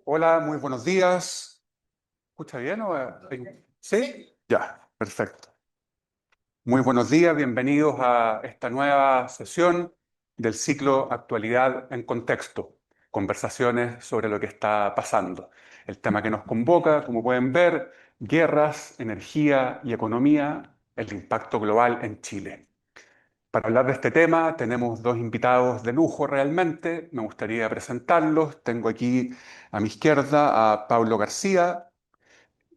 Hola, muy buenos días. ¿Escucha bien o sí? Ya, perfecto. Muy buenos días, bienvenidos a esta nueva sesión del ciclo Actualidad en Contexto, conversaciones sobre lo que está pasando. El tema que nos convoca, como pueden ver, guerras, energía y economía, el impacto global en Chile. Para hablar de este tema tenemos dos invitados de lujo realmente. Me gustaría presentarlos. Tengo aquí a mi izquierda a Pablo García.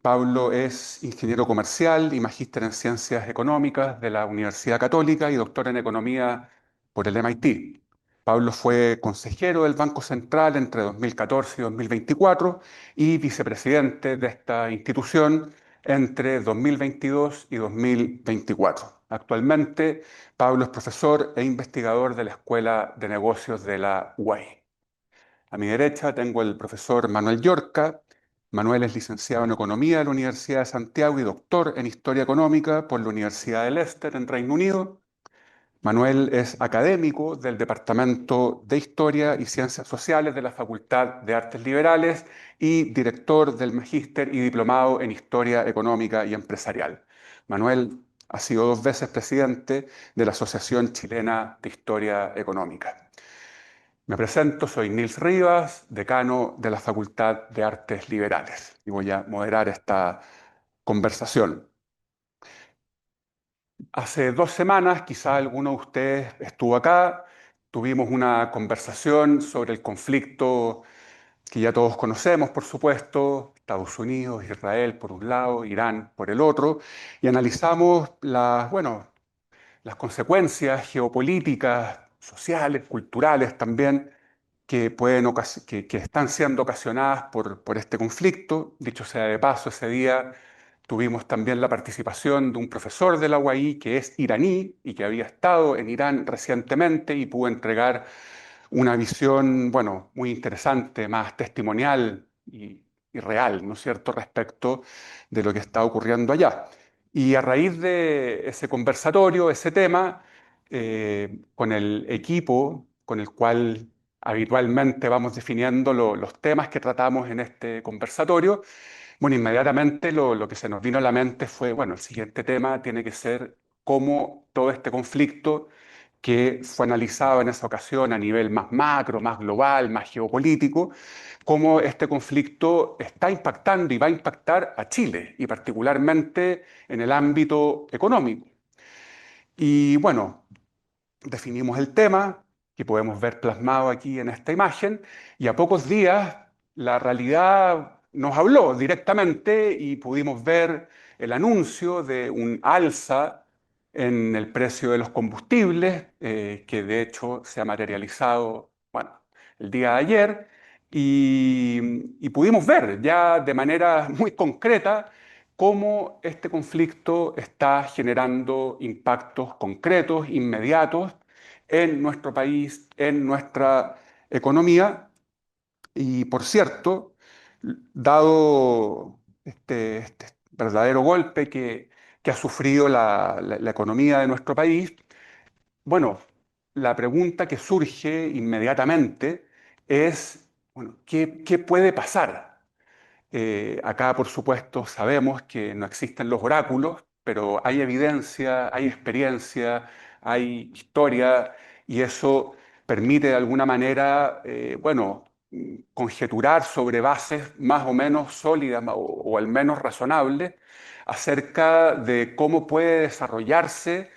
Pablo es ingeniero comercial y magíster en ciencias económicas de la Universidad Católica y doctor en economía por el MIT. Pablo fue consejero del Banco Central entre 2014 y 2024 y vicepresidente de esta institución entre 2022 y 2024. Actualmente, Pablo es profesor e investigador de la Escuela de Negocios de la UAI. A mi derecha tengo el profesor Manuel Llorca. Manuel es licenciado en Economía de la Universidad de Santiago y doctor en Historia Económica por la Universidad de Leicester en Reino Unido. Manuel es académico del Departamento de Historia y Ciencias Sociales de la Facultad de Artes Liberales y director del Magíster y Diplomado en Historia Económica y Empresarial. Manuel ha sido dos veces presidente de la Asociación Chilena de Historia Económica. Me presento, soy Nils Rivas, decano de la Facultad de Artes Liberales y voy a moderar esta conversación. Hace 2 semanas, quizá alguno de ustedes estuvo acá, tuvimos una conversación sobre el conflicto que ya todos conocemos, por supuesto, Estados Unidos, Israel por un lado, Irán por el otro, y analizamos las consecuencias geopolíticas, sociales, culturales también, que están siendo ocasionadas por este conflicto. Dicho sea de paso, ese día tuvimos también la participación de un profesor de la UAI que es iraní y que había estado en Irán recientemente y pudo entregar una visión, bueno, muy interesante, más testimonial y real, ¿no es cierto?, respecto de lo que está ocurriendo allá. Y a raíz de ese conversatorio, ese tema, con el equipo con el cual habitualmente vamos definiendo los temas que tratamos en este conversatorio, bueno, inmediatamente lo que se nos vino a la mente fue, bueno, el siguiente tema tiene que ser cómo todo este conflicto que fue analizado en esa ocasión a nivel más macro, más global, más geopolítico, cómo este conflicto está impactando y va a impactar a Chile, y particularmente en el ámbito económico. Y bueno, definimos el tema, que podemos ver plasmado aquí en esta imagen, y a pocos días la realidad nos habló directamente y pudimos ver el anuncio de un alza en el precio de los combustibles, que de hecho se ha materializado, bueno, el día de ayer, y pudimos ver ya de manera muy concreta cómo este conflicto está generando impactos concretos, inmediatos, en nuestro país, en nuestra economía. Y por cierto, dado este verdadero golpe que ha sufrido la economía de nuestro país, bueno, la pregunta que surge inmediatamente es, bueno, ¿qué puede pasar? Acá, por supuesto, sabemos que no existen los oráculos, pero hay evidencia, hay experiencia, hay historia, y eso permite de alguna manera, conjeturar sobre bases más o menos sólidas o al menos razonables acerca de cómo puede desarrollarse,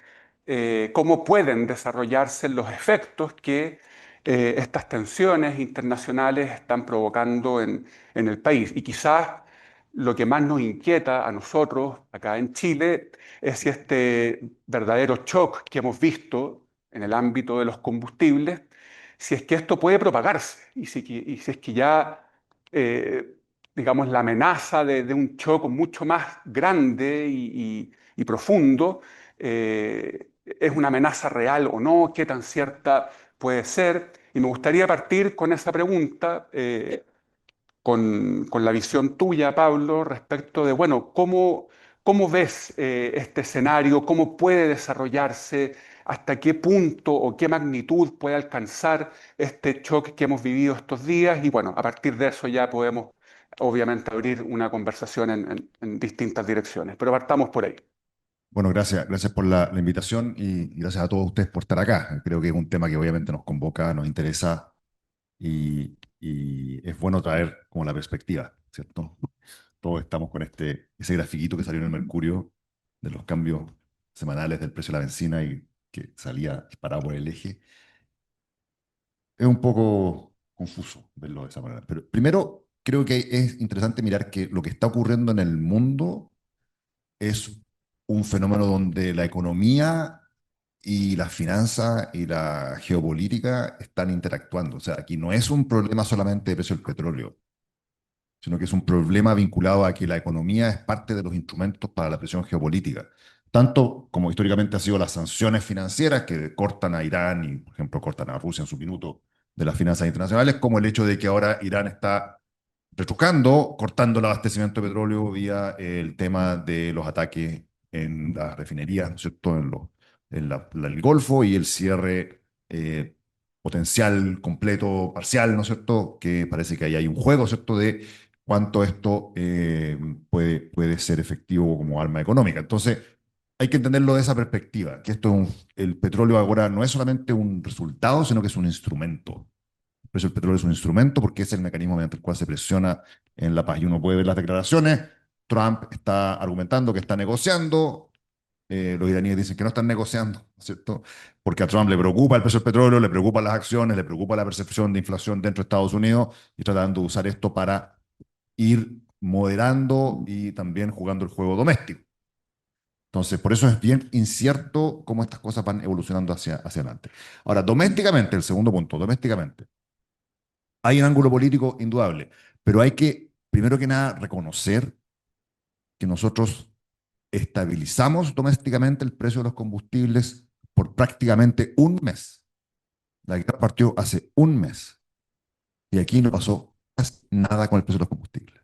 cómo pueden desarrollarse los efectos que estas tensiones internacionales están provocando en el país. Y quizás lo que más nos inquieta a nosotros acá en Chile es si este verdadero shock que hemos visto en el ámbito de los combustibles, si es que esto puede propagarse y si es que ya, eh, digamos, la amenaza de un shock mucho más grande y profundo es una amenaza real o no, qué tan cierta puede ser. Y me gustaría partir con esa pregunta, con la visión tuya, Pablo, respecto de, bueno, cómo ves este escenario, cómo puede desarrollarse, hasta qué punto o qué magnitud puede alcanzar este choque que hemos vivido estos días y bueno, a partir de eso ya podemos obviamente abrir una conversación en distintas direcciones, pero partamos por ahí. Bueno, gracias por la invitación y gracias a todos ustedes por estar acá. Creo que es un tema que obviamente nos convoca, nos interesa y es bueno traer como la perspectiva, ¿cierto? Todos estamos con ese grafiquito que salió en el Mercurio de los cambios semanales del precio de la benzina y que salía disparado por el eje. Es un poco confuso verlo de esa manera. Pero primero, creo que es interesante mirar que lo que está ocurriendo en el mundo es un fenómeno donde la economía y las finanzas y la geopolítica están interactuando. O sea, aquí no es un problema solamente de precio del petróleo, sino que es un problema vinculado a que la economía es parte de los instrumentos para la presión geopolítica. Tanto como históricamente han sido las sanciones financieras que cortan a Irán y, por ejemplo, cortan a Rusia en su minuto de las finanzas internacionales, como el hecho de que ahora Irán está retrucando, cortando el abastecimiento de petróleo vía el tema de los ataques en las refinerías, ¿no es cierto?, el Golfo y el cierre potencial, completo, parcial, ¿no es cierto?, que parece que ahí hay un juego, ¿cierto?, de cuánto esto puede ser efectivo como arma económica. Entonces, hay que entenderlo de esa perspectiva, que el petróleo ahora no es solamente un resultado, sino que es un instrumento. El precio del petróleo es un instrumento porque es el mecanismo mediante el cual se presiona en la paz. Y uno puede ver las declaraciones. Trump está argumentando que está negociando. Los iraníes dicen que no están negociando, ¿no es cierto? Porque a Trump le preocupa el precio del petróleo, le preocupan las acciones, le preocupa la percepción de inflación dentro de Estados Unidos y tratando de usar esto para ir moderando y también jugando el juego doméstico. Entonces, por eso es bien incierto cómo estas cosas van evolucionando hacia adelante. Ahora, domésticamente, el segundo punto, domésticamente. Hay un ángulo político indudable, pero hay que, primero que nada, reconocer que nosotros estabilizamos domésticamente el precio de los combustibles por prácticamente un mes. La guerra partió hace un mes y aquí no pasó casi nada con el precio de los combustibles.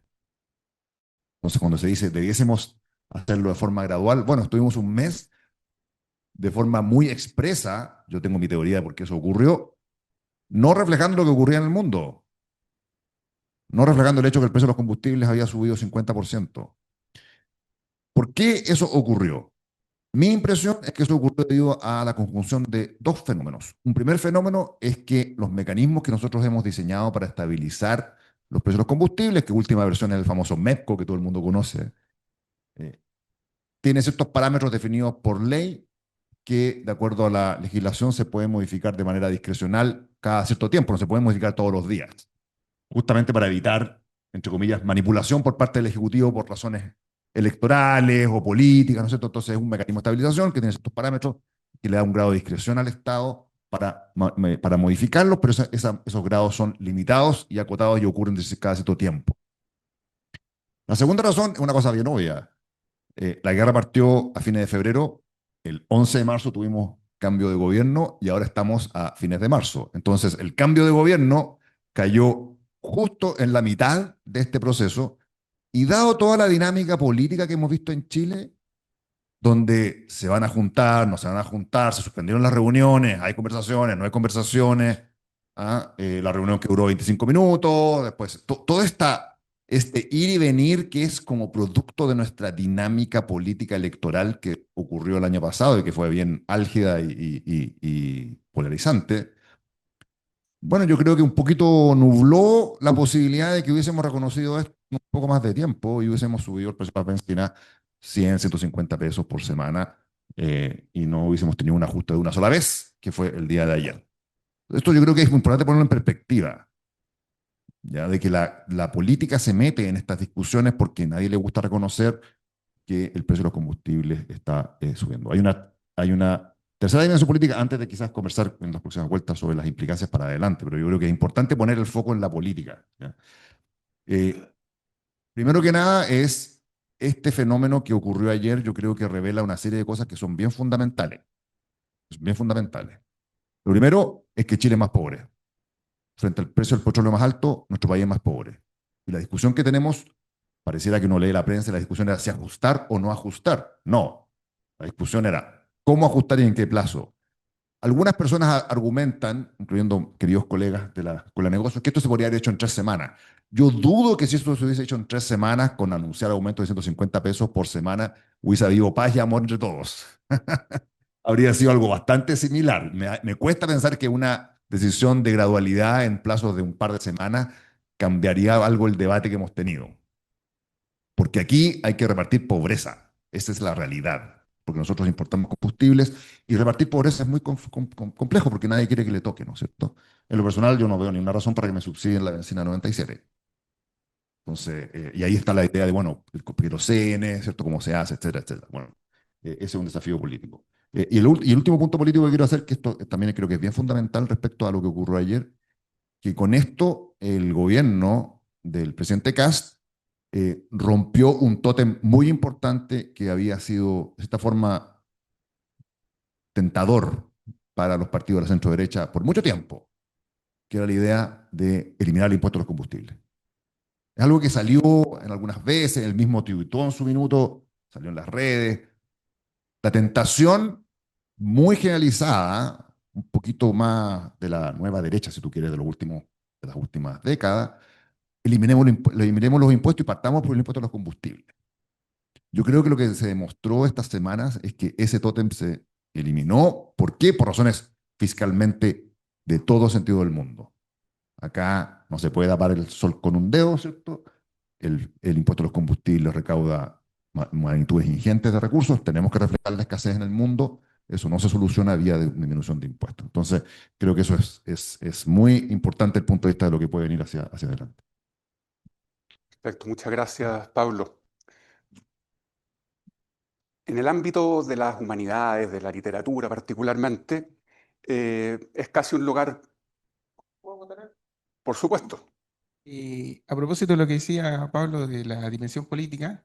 Entonces, cuando se dice debiésemos hacerlo de forma gradual, bueno, estuvimos un mes de forma muy expresa, yo tengo mi teoría de por qué eso ocurrió, no reflejando lo que ocurría en el mundo, no reflejando el hecho que el precio de los combustibles había subido 50%. ¿Por qué eso ocurrió? Mi impresión es que eso ocurrió debido a la conjunción de dos fenómenos. Un primer fenómeno es que los mecanismos que nosotros hemos diseñado para estabilizar los precios de los combustibles, que última versión es el famoso MEPCO que todo el mundo conoce, eh, tiene ciertos parámetros definidos por ley que, de acuerdo a la legislación, se pueden modificar de manera discrecional cada cierto tiempo, no se pueden modificar todos los días, justamente para evitar, entre comillas, manipulación por parte del Ejecutivo por razones electorales o políticas, ¿no es cierto? Entonces es un mecanismo de estabilización que tiene ciertos parámetros que le da un grado de discreción al Estado para modificarlos, pero esos grados son limitados y acotados y ocurren cada cierto tiempo. La segunda razón es una cosa bien obvia. La guerra partió a fines de febrero, el 11 de marzo tuvimos cambio de gobierno y ahora estamos a fines de marzo. Entonces, el cambio de gobierno cayó justo en la mitad de este proceso y dado toda la dinámica política que hemos visto en Chile, donde se van a juntar, no se van a juntar, se suspendieron las reuniones, hay conversaciones, no hay conversaciones, la reunión que duró 25 minutos, después todo este ir y venir que es como producto de nuestra dinámica política electoral que ocurrió el año pasado y que fue bien álgida y polarizante. Bueno, yo creo que un poquito nubló la posibilidad de que hubiésemos reconocido esto un poco más de tiempo y hubiésemos subido el precio de la benzina 100, 150 pesos por semana y no hubiésemos tenido un ajuste de una sola vez, que fue el día de ayer. Esto yo creo que es muy importante ponerlo en perspectiva, ya de que la política se mete en estas discusiones porque a nadie le gusta reconocer que el precio de los combustibles está subiendo. Hay una tercera dimensión política antes de quizás conversar en las próximas vueltas sobre las implicancias para adelante, pero yo creo que es importante poner el foco en la política. ¿Ya? Eh, Primero que nada es este fenómeno que ocurrió ayer, yo creo que revela una serie de cosas que son bien fundamentales. Bien fundamentales. Lo primero es que Chile es más pobre. Frente al precio del petróleo más alto, nuestro país es más pobre. Y la discusión que tenemos, pareciera que uno lee la prensa, la discusión era si ajustar o no ajustar. No, la discusión era cómo ajustar y en qué plazo. Algunas personas argumentan, incluyendo queridos colegas de la Escuela de Negocios, que esto se podría haber hecho en 3 semanas. Yo dudo que si esto se hubiese hecho en 3 semanas, con anunciar aumentos de 150 pesos por semana, hubiese habido paz y amor entre todos. Habría sido algo bastante similar. Me cuesta pensar que una decisión de gradualidad en plazos de un par de semanas cambiaría algo el debate que hemos tenido. Porque aquí hay que repartir pobreza. Esa es la realidad. Porque nosotros importamos combustibles y repartir pobreza es muy complejo porque nadie quiere que le toque, ¿no es cierto? En lo personal, yo no veo ninguna razón para que me subsidien la bencina 97. Entonces, y ahí está la idea de, bueno, el querosene, ¿cierto? Cómo se hace, etcétera, etcétera. Bueno, ese es un desafío político. Y el último punto político que quiero hacer, que esto también creo que es bien fundamental respecto a lo que ocurrió ayer, que con esto el gobierno del presidente Kast rompió un tótem muy importante que había sido, de esta forma, tentador para los partidos de la centro derecha por mucho tiempo, que era la idea de eliminar el impuesto a los combustibles. Es algo que salió en algunas veces, el mismo tuitó en su minuto, salió en las redes. La tentación muy generalizada, un poquito más de la nueva derecha, si tú quieres, de las últimas décadas, eliminemos los impuestos y partamos por el impuesto a los combustibles. Yo creo que lo que se demostró estas semanas es que ese tótem se eliminó. ¿Por qué? Por razones fiscalmente de todo sentido del mundo. Acá no se puede tapar el sol con un dedo, ¿cierto? El impuesto a los combustibles recauda magnitudes ingentes de recursos. Tenemos que reflejar la escasez en el mundo. Eso no se soluciona vía de disminución de impuestos. Entonces, creo que eso es muy importante el punto de vista de lo que puede venir hacia adelante. Perfecto, muchas gracias, Pablo. En el ámbito de las humanidades, de la literatura particularmente, es casi un lugar, por supuesto. A propósito de lo que decía Pablo de la dimensión política,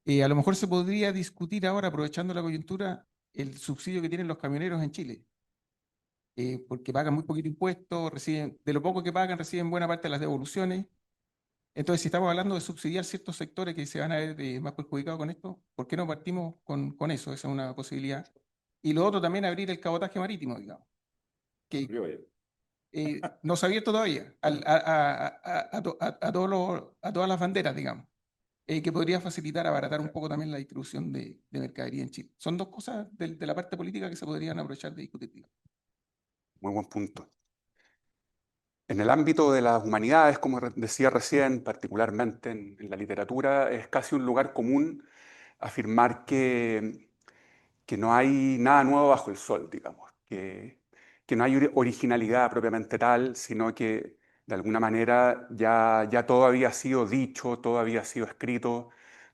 a lo mejor se podría discutir ahora, aprovechando la coyuntura, el subsidio que tienen los camioneros en Chile, porque pagan muy poquito impuesto, reciben, de lo poco que pagan, reciben buena parte de las devoluciones. Entonces, si estamos hablando de subsidiar ciertos sectores que se van a ver más perjudicados con esto, ¿por qué no partimos con eso? Esa es una posibilidad. Y lo otro también, abrir el cabotaje marítimo, digamos, que no se ha abierto todavía a todas las banderas, digamos, que podría facilitar, abaratar un poco también la distribución de mercadería en Chile. Son dos cosas de la parte política que se podrían aprovechar de discutir, digamos. Muy buen punto. En el ámbito de las humanidades, como decía recién, particularmente en la literatura, es casi un lugar común afirmar que no hay nada nuevo bajo el sol, digamos, que no hay originalidad propiamente tal, sino que de alguna manera ya todo había sido dicho, todo había sido escrito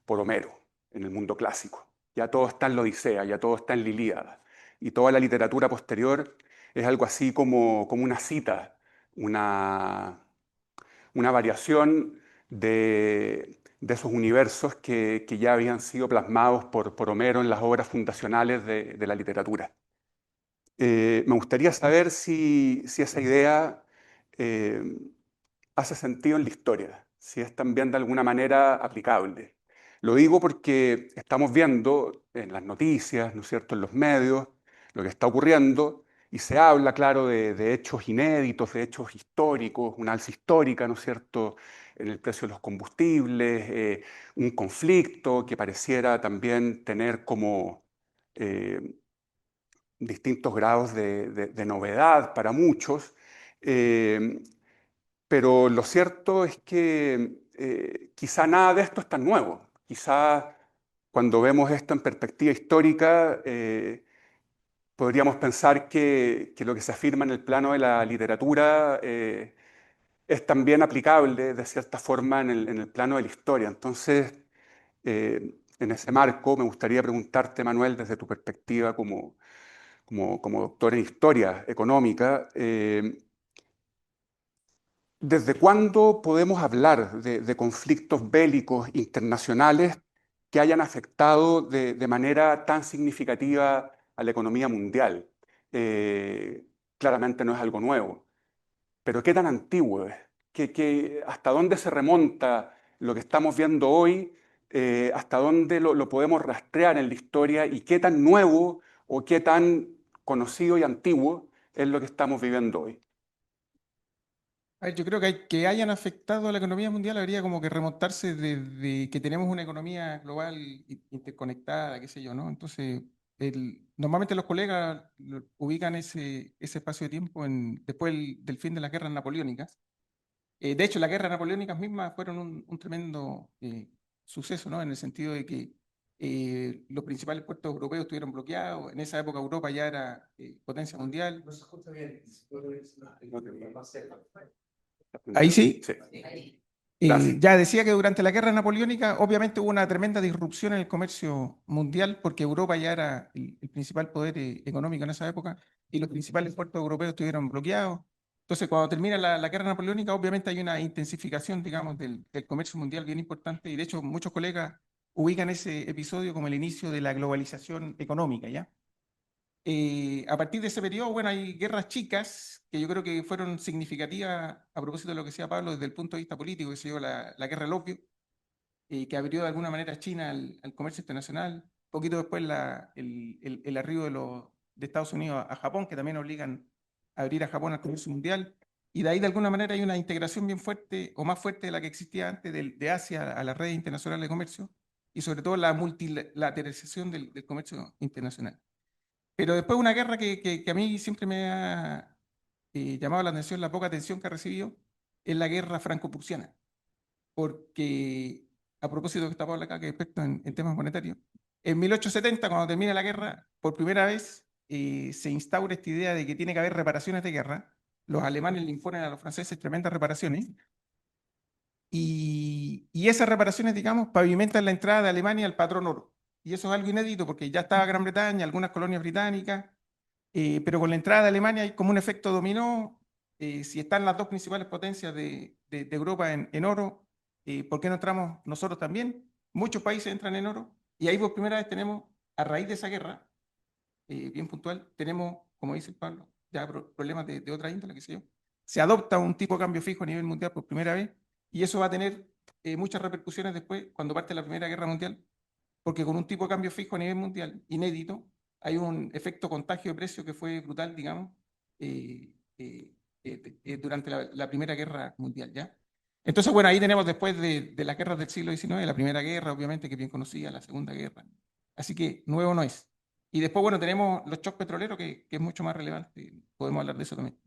por Homero en el mundo clásico. Ya todo está en la Odisea, ya todo está en la Ilíada. Y toda la literatura posterior es algo así como una cita, una, una variación de esos universos que ya habían sido plasmados por Homero en las obras fundacionales de la literatura. Me gustaría saber si esa idea eh, hace sentido en la historia, si es también de alguna manera aplicable. Lo digo porque estamos viendo en las noticias, ¿no es cierto?, en los medios, lo que está ocurriendo y se habla, claro, de hechos inéditos, de hechos históricos, una alza histórica, ¿no es cierto?, en el precio de los combustibles, un conflicto que pareciera también tener como eh, distintos grados de novedad para muchos. Eh, pero lo cierto es que quizá nada de esto es tan nuevo. Quizá cuando vemos esto en perspectiva histórica, podríamos pensar que lo que se afirma en el plano de la literatura es también aplicable de cierta forma en el plano de la historia. Entonces, en ese marco, me gustaría preguntarte, Manuel, desde tu perspectiva como doctor en historia económica, ¿desde cuándo podemos hablar de conflictos bélicos internacionales que hayan afectado de manera tan significativa a la economía mundial? Claramente no es algo nuevo, pero ¿qué tan antiguo es? ¿Hasta dónde se remonta lo que estamos viendo hoy? ¿Hasta dónde lo podemos rastrear en la historia? ¿Y qué tan nuevo o qué tan conocido y antiguo es lo que estamos viviendo hoy. A ver, yo creo que hayan afectado a la economía mundial habría como que remontarse desde que tenemos una economía global interconectada, qué sé yo, ¿no? Entonces, normalmente los colegas ubican ese espacio de tiempo después del fin de las guerras napoleónicas. De hecho, las guerras napoleónicas mismas fueron un tremendo suceso, ¿no? En el sentido de que los principales puertos europeos estuvieron bloqueados. En esa época Europa ya era potencia mundial. Ahí sí. Sí. Ya decía que durante la guerra napoleónica obviamente hubo una tremenda disrupción en el comercio mundial porque Europa ya era el principal poder económico en esa época y los principales puertos europeos estuvieron bloqueados. Entonces, cuando termina la guerra napoleónica, obviamente hay una intensificación, digamos, del comercio mundial bien importante y de hecho muchos colegas ubican ese episodio como el inicio de la globalización económica, ¿ya? A partir de ese periodo, bueno, hay guerras chicas que yo creo que fueron significativas a propósito de lo que decía Pablo desde el punto de vista político, que se dio la guerra del opio, que abrió de alguna manera a China al comercio internacional. Poquito después el arribo de Estados Unidos a Japón, que también obligan a abrir a Japón al comercio mundial. Y de ahí de alguna manera hay una integración bien fuerte o más fuerte de la que existía antes de Asia a las redes internacionales de comercio y sobre todo la multilateralización del comercio internacional. Pero después una guerra que a mí siempre me ha llamado la atención, la poca atención que ha recibido, es la guerra franco-prusiana. Porque, a propósito que está Pablo acá, que es experto en temas monetarios, en 1870, cuando termina la guerra, por primera vez se instaura esta idea de que tiene que haber reparaciones de guerra. Los alemanes le imponen a los franceses tremendas reparaciones. Y esas reparaciones, digamos, pavimentan la entrada de Alemania al patrón oro. Y eso es algo inédito porque ya estaba Gran Bretaña, algunas colonias británicas, pero con la entrada de Alemania hay como un efecto dominó. Si están las dos principales potencias de Europa en oro, ¿por qué no entramos nosotros también? Muchos países entran en oro y ahí por primera vez tenemos, a raíz de esa guerra, bien puntual, tenemos, como dice Pablo, ya problemas de otra índole, qué sé yo. Se adopta un tipo de cambio fijo a nivel mundial por primera vez y eso va a tener muchas repercusiones después cuando parte la Primera Guerra Mundial, porque con un tipo de cambio fijo a nivel mundial inédito, hay un efecto contagio de precio que fue brutal, digamos, eh, durante la Primera Guerra Mundial, ¿ya? Entonces, bueno, ahí tenemos después de las guerras del siglo XIX, la Primera Guerra, obviamente, que es bien conocida, la Segunda Guerra. Así que nuevo no es. Y después, bueno, tenemos los shocks petroleros, que es mucho más relevante. Podemos hablar de eso también,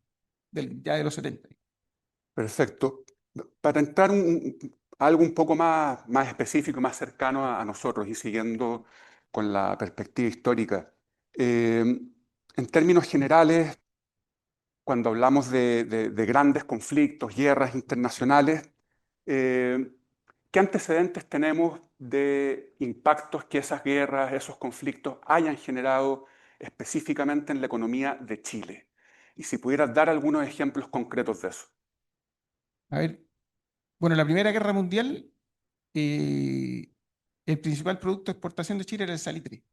ya de los 70. Perfecto. Para entrar algo un poco más específico, más cercano a nosotros y siguiendo con la perspectiva histórica, en términos generales, cuando hablamos de grandes conflictos, guerras internacionales, eh, ¿qué antecedentes tenemos de impactos que esas guerras, esos conflictos hayan generado específicamente en la economía de Chile? Y si pudieras dar algunos ejemplos concretos de eso. A ver, bueno, la Primera Guerra Mundial, eh, el principal producto de exportación de Chile era el salitre.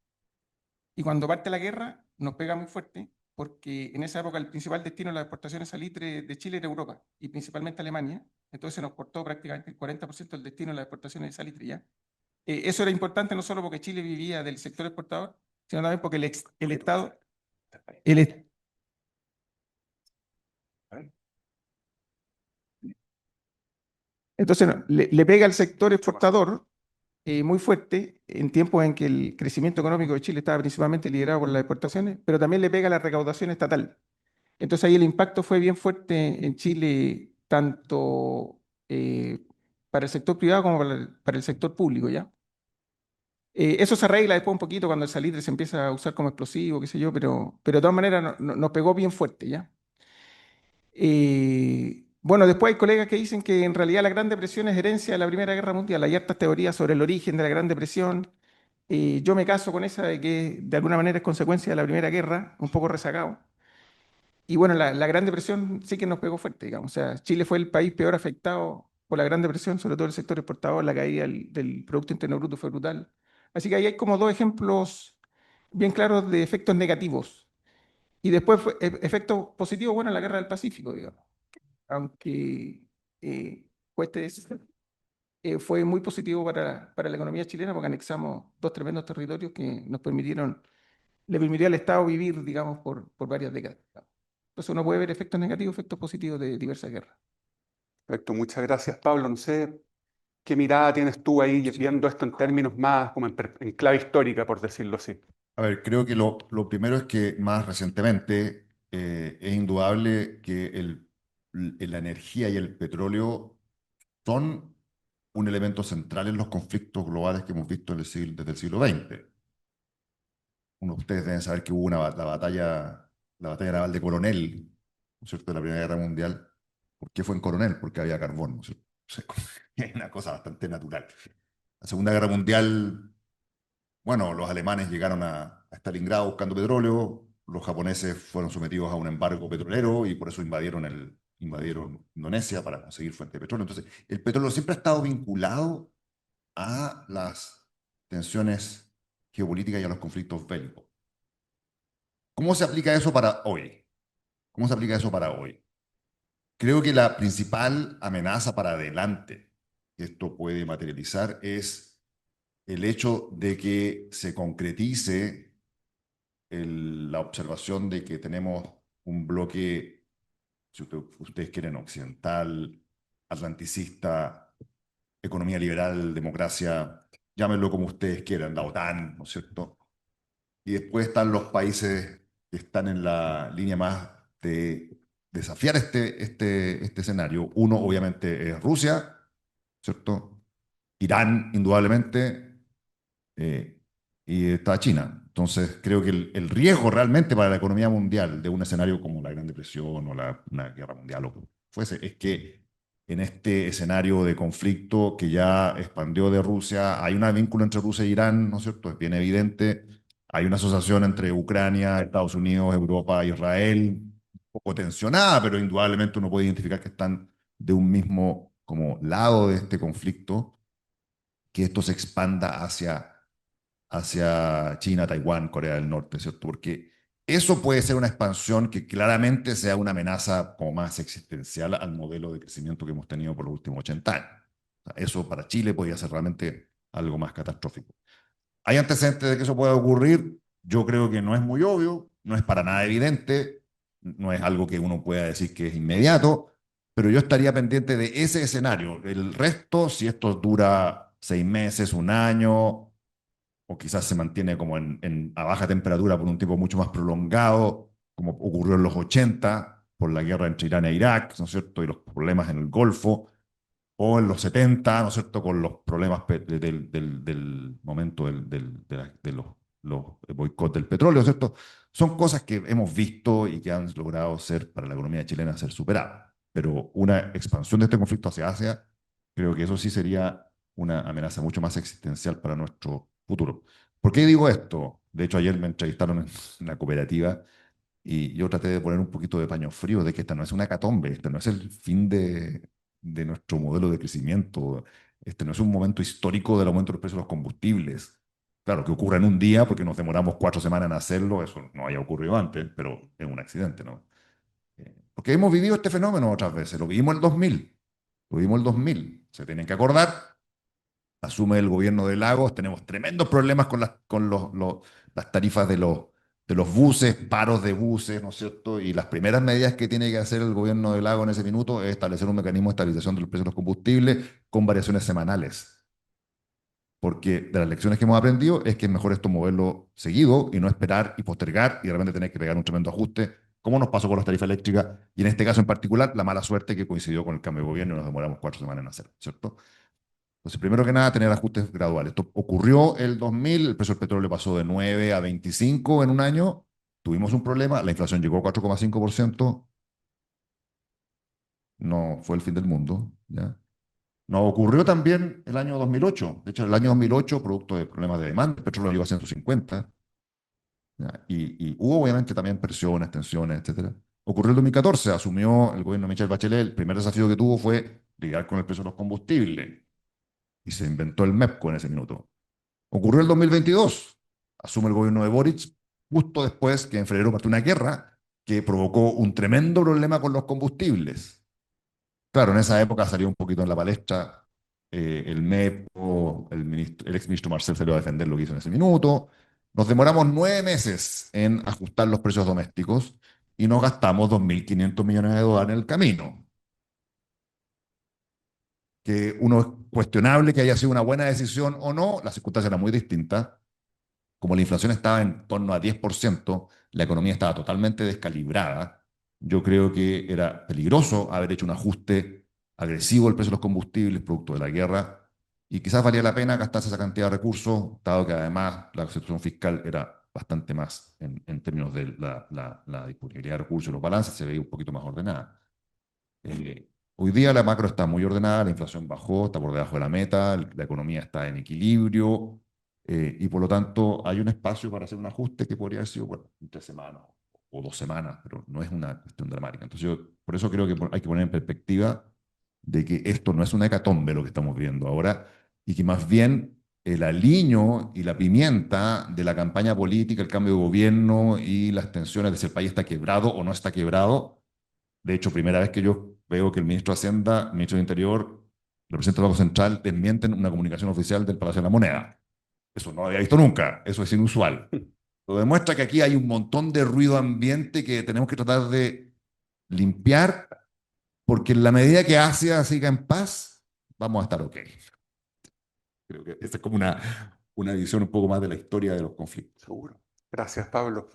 Y cuando parte la guerra, nos pega muy fuerte, porque en esa época el principal destino de las exportaciones de salitre de Chile era Europa, y principalmente Alemania. Entonces se nos cortó prácticamente el 40% del destino de las exportaciones de salitre ya. Eso era importante no solo porque Chile vivía del sector exportador, sino también porque el Estado... El, est- entonces no, le pega al sector exportador muy fuerte en tiempos en que el crecimiento económico de Chile estaba principalmente liderado por las exportaciones, pero también le pega a la recaudación estatal. Entonces ahí el impacto fue bien fuerte en Chile, tanto para el sector privado como para el sector público, ¿ya? Eso se arregla después un poquito cuando el salitre se empieza a usar como explosivo, qué sé yo, pero de todas maneras nos pegó bien fuerte, ¿ya? Bueno, después hay colegas que dicen que en realidad la Gran Depresión es herencia de la Primera Guerra Mundial. Hay hartas teorías sobre el origen de la Gran Depresión. Yo me caso con esa de que de alguna manera es consecuencia de la Primera Guerra, un poco rezagado. Y bueno, la Gran Depresión sí que nos pegó fuerte, digamos. O sea, Chile fue el país peor afectado por la Gran Depresión, sobre todo el sector exportador, la caída del Producto Interno Bruto fue brutal. Así que ahí hay como dos ejemplos bien claros de efectos negativos. Y después efectos positivos, bueno, la Guerra del Pacífico, digamos. Aunque cueste decir, fue muy positivo para la economía chilena porque anexamos dos tremendos territorios que nos permitieron le permitió al Estado vivir, digamos, por varias décadas. Entonces uno puede ver efectos negativos, efectos positivos de diversas guerras. Perfecto, muchas gracias, Pablo. No sé qué mirada tienes tú ahí viendo esto en términos más como en clave histórica, por decirlo así. A ver, creo que lo primero es que más recientemente es indudable que la energía y el petróleo son un elemento central en los conflictos globales que hemos visto desde el siglo XX. Uno de ustedes deben saber que hubo la batalla naval de Coronel, ¿no es cierto?, de la Primera Guerra Mundial. ¿Por qué fue en Coronel? Porque había carbón, ¿no es cierto? O sea, es una cosa bastante natural. La Segunda Guerra Mundial, bueno, los alemanes llegaron a Stalingrado buscando petróleo, los japoneses fueron sometidos a un embargo petrolero y por eso invadieron Indonesia para conseguir fuente de petróleo. Entonces, el petróleo siempre ha estado vinculado a las tensiones geopolíticas y a los conflictos bélicos. ¿Cómo se aplica eso para hoy? ¿Cómo se aplica eso para hoy? Creo que la principal amenaza para adelante que esto puede materializar es el hecho de que se concretice la observación de que tenemos un bloque, si ustedes quieren, occidental, atlanticista, economía liberal, democracia, llámenlo como ustedes quieran, la OTAN, ¿no es cierto? Y después están los países que están en la línea más de desafiar este escenario. Uno, obviamente, es Rusia, ¿cierto? Irán, indudablemente, eh, y está China. Entonces, creo que el riesgo realmente para la economía mundial de un escenario como la Gran Depresión o una guerra mundial o lo que fuese, es que en este escenario de conflicto que ya expandió de Rusia, hay un vínculo entre Rusia e Irán, ¿no es cierto? Es bien evidente. Hay una asociación entre Ucrania, Estados Unidos, Europa, Israel, un poco tensionada, pero indudablemente uno puede identificar que están de un mismo como lado de este conflicto, que esto se expanda hacia China, Taiwán, Corea del Norte, ¿cierto? Porque eso puede ser una expansión que claramente sea una amenaza como más existencial al modelo de crecimiento que hemos tenido por los últimos 80 años. O sea, eso para Chile podría ser realmente algo más catastrófico. ¿Hay antecedentes de que eso pueda ocurrir? Yo creo que no es muy obvio, no es para nada evidente, no es algo que uno pueda decir que es inmediato, pero yo estaría pendiente de ese escenario. El resto, si esto dura 6 meses, un año, o quizás se mantiene como a baja temperatura por un tiempo mucho más prolongado, como ocurrió en los 80 por la guerra entre Irán e Irak, ¿no es cierto?, y los problemas en el Golfo, o en los 70, ¿no es cierto?, con los problemas del momento de los boicot del petróleo, ¿no es cierto? Son cosas que hemos visto y que han logrado ser, para la economía chilena, ser superadas. Pero una expansión de este conflicto hacia Asia, creo que eso sí sería una amenaza mucho más existencial para nuestro futuro. ¿Por qué digo esto? De hecho, ayer me entrevistaron en la cooperativa y yo traté de poner un poquito de paño frío de que esta no es una hecatombe, este no es el fin de nuestro modelo de crecimiento, este no es un momento histórico del aumento de los precios de los combustibles. Claro, que ocurra en un día porque nos demoramos 4 semanas en hacerlo, eso no haya ocurrido antes, pero es un accidente, ¿no? Porque hemos vivido este fenómeno otras veces, lo vivimos en el 2000, lo vivimos en el 2000, se tienen que acordar, asume el gobierno de Lagos, tenemos tremendos problemas las tarifas de los buses, paros de buses, ¿no es cierto? Y las primeras medidas que tiene que hacer el gobierno de Lagos en ese minuto es establecer un mecanismo de estabilización de los precios de los combustibles con variaciones semanales. Porque de las lecciones que hemos aprendido es que es mejor esto moverlo seguido y no esperar y postergar y de repente tener que pegar un tremendo ajuste, como nos pasó con las tarifas eléctricas y en este caso en particular la mala suerte que coincidió con el cambio de gobierno y nos demoramos 4 semanas en hacerlo, ¿cierto? Entonces, primero que nada, tener ajustes graduales. Esto ocurrió el 2000, el precio del petróleo pasó de 9 a 25 en un año, tuvimos un problema, la inflación llegó a 4,5%, no fue el fin del mundo, ¿ya? Nos ocurrió también el año 2008. De hecho, el año 2008, producto de problemas de demanda, el petróleo llegó a 150, ¿ya? Y hubo obviamente también presiones, tensiones, etcétera. Ocurrió el 2014, asumió el gobierno de Michelle Bachelet, el primer desafío que tuvo fue lidiar con el precio de los combustibles y se inventó el MEPCO en ese minuto. Ocurrió el 2022. Asume el gobierno de Boric justo después que en febrero partió una guerra que provocó un tremendo problema con los combustibles. Claro, en esa época salió un poquito en la palestra el MEPCO, el exministro Marcel salió a defender lo que hizo en ese minuto, Nos demoramos 9 meses en ajustar los precios domésticos y nos gastamos 2.500 millones de dólares en el camino. Que uno es cuestionable que haya sido una buena decisión o no, las circunstancias eran muy distintas. Como la inflación estaba en torno a 10%, la economía estaba totalmente descalibrada. Yo creo que era peligroso haber hecho un ajuste agresivo del precio de los combustibles producto de la guerra y quizás valía la pena gastarse esa cantidad de recursos, dado que además la situación fiscal era bastante más en términos de la disponibilidad de recursos y los balances se veía un poquito más ordenada. Hoy día la macro está muy ordenada, la inflación bajó, está por debajo de la meta, la economía está en equilibrio y por lo tanto hay un espacio para hacer un ajuste que podría haber sido, bueno, en 3 semanas o 2 semanas, pero no es una cuestión dramática. Entonces yo por eso creo que hay que poner en perspectiva de que esto no es una hecatombe lo que estamos viviendo ahora y que más bien el aliño y la pimienta de la campaña política, el cambio de gobierno y las tensiones de si el país está quebrado o no está quebrado. De hecho, primera vez que yo veo que el ministro de Hacienda, el ministro de Interior, el presidente del Banco Central desmienten una comunicación oficial del Palacio de la Moneda. Eso no lo había visto nunca, eso es inusual. Lo demuestra que aquí hay un montón de ruido ambiente que tenemos que tratar de limpiar, porque en la medida que Asia siga en paz, vamos a estar ok. Creo que esta es como una visión un poco más de la historia de los conflictos. Seguro. Gracias, Pablo.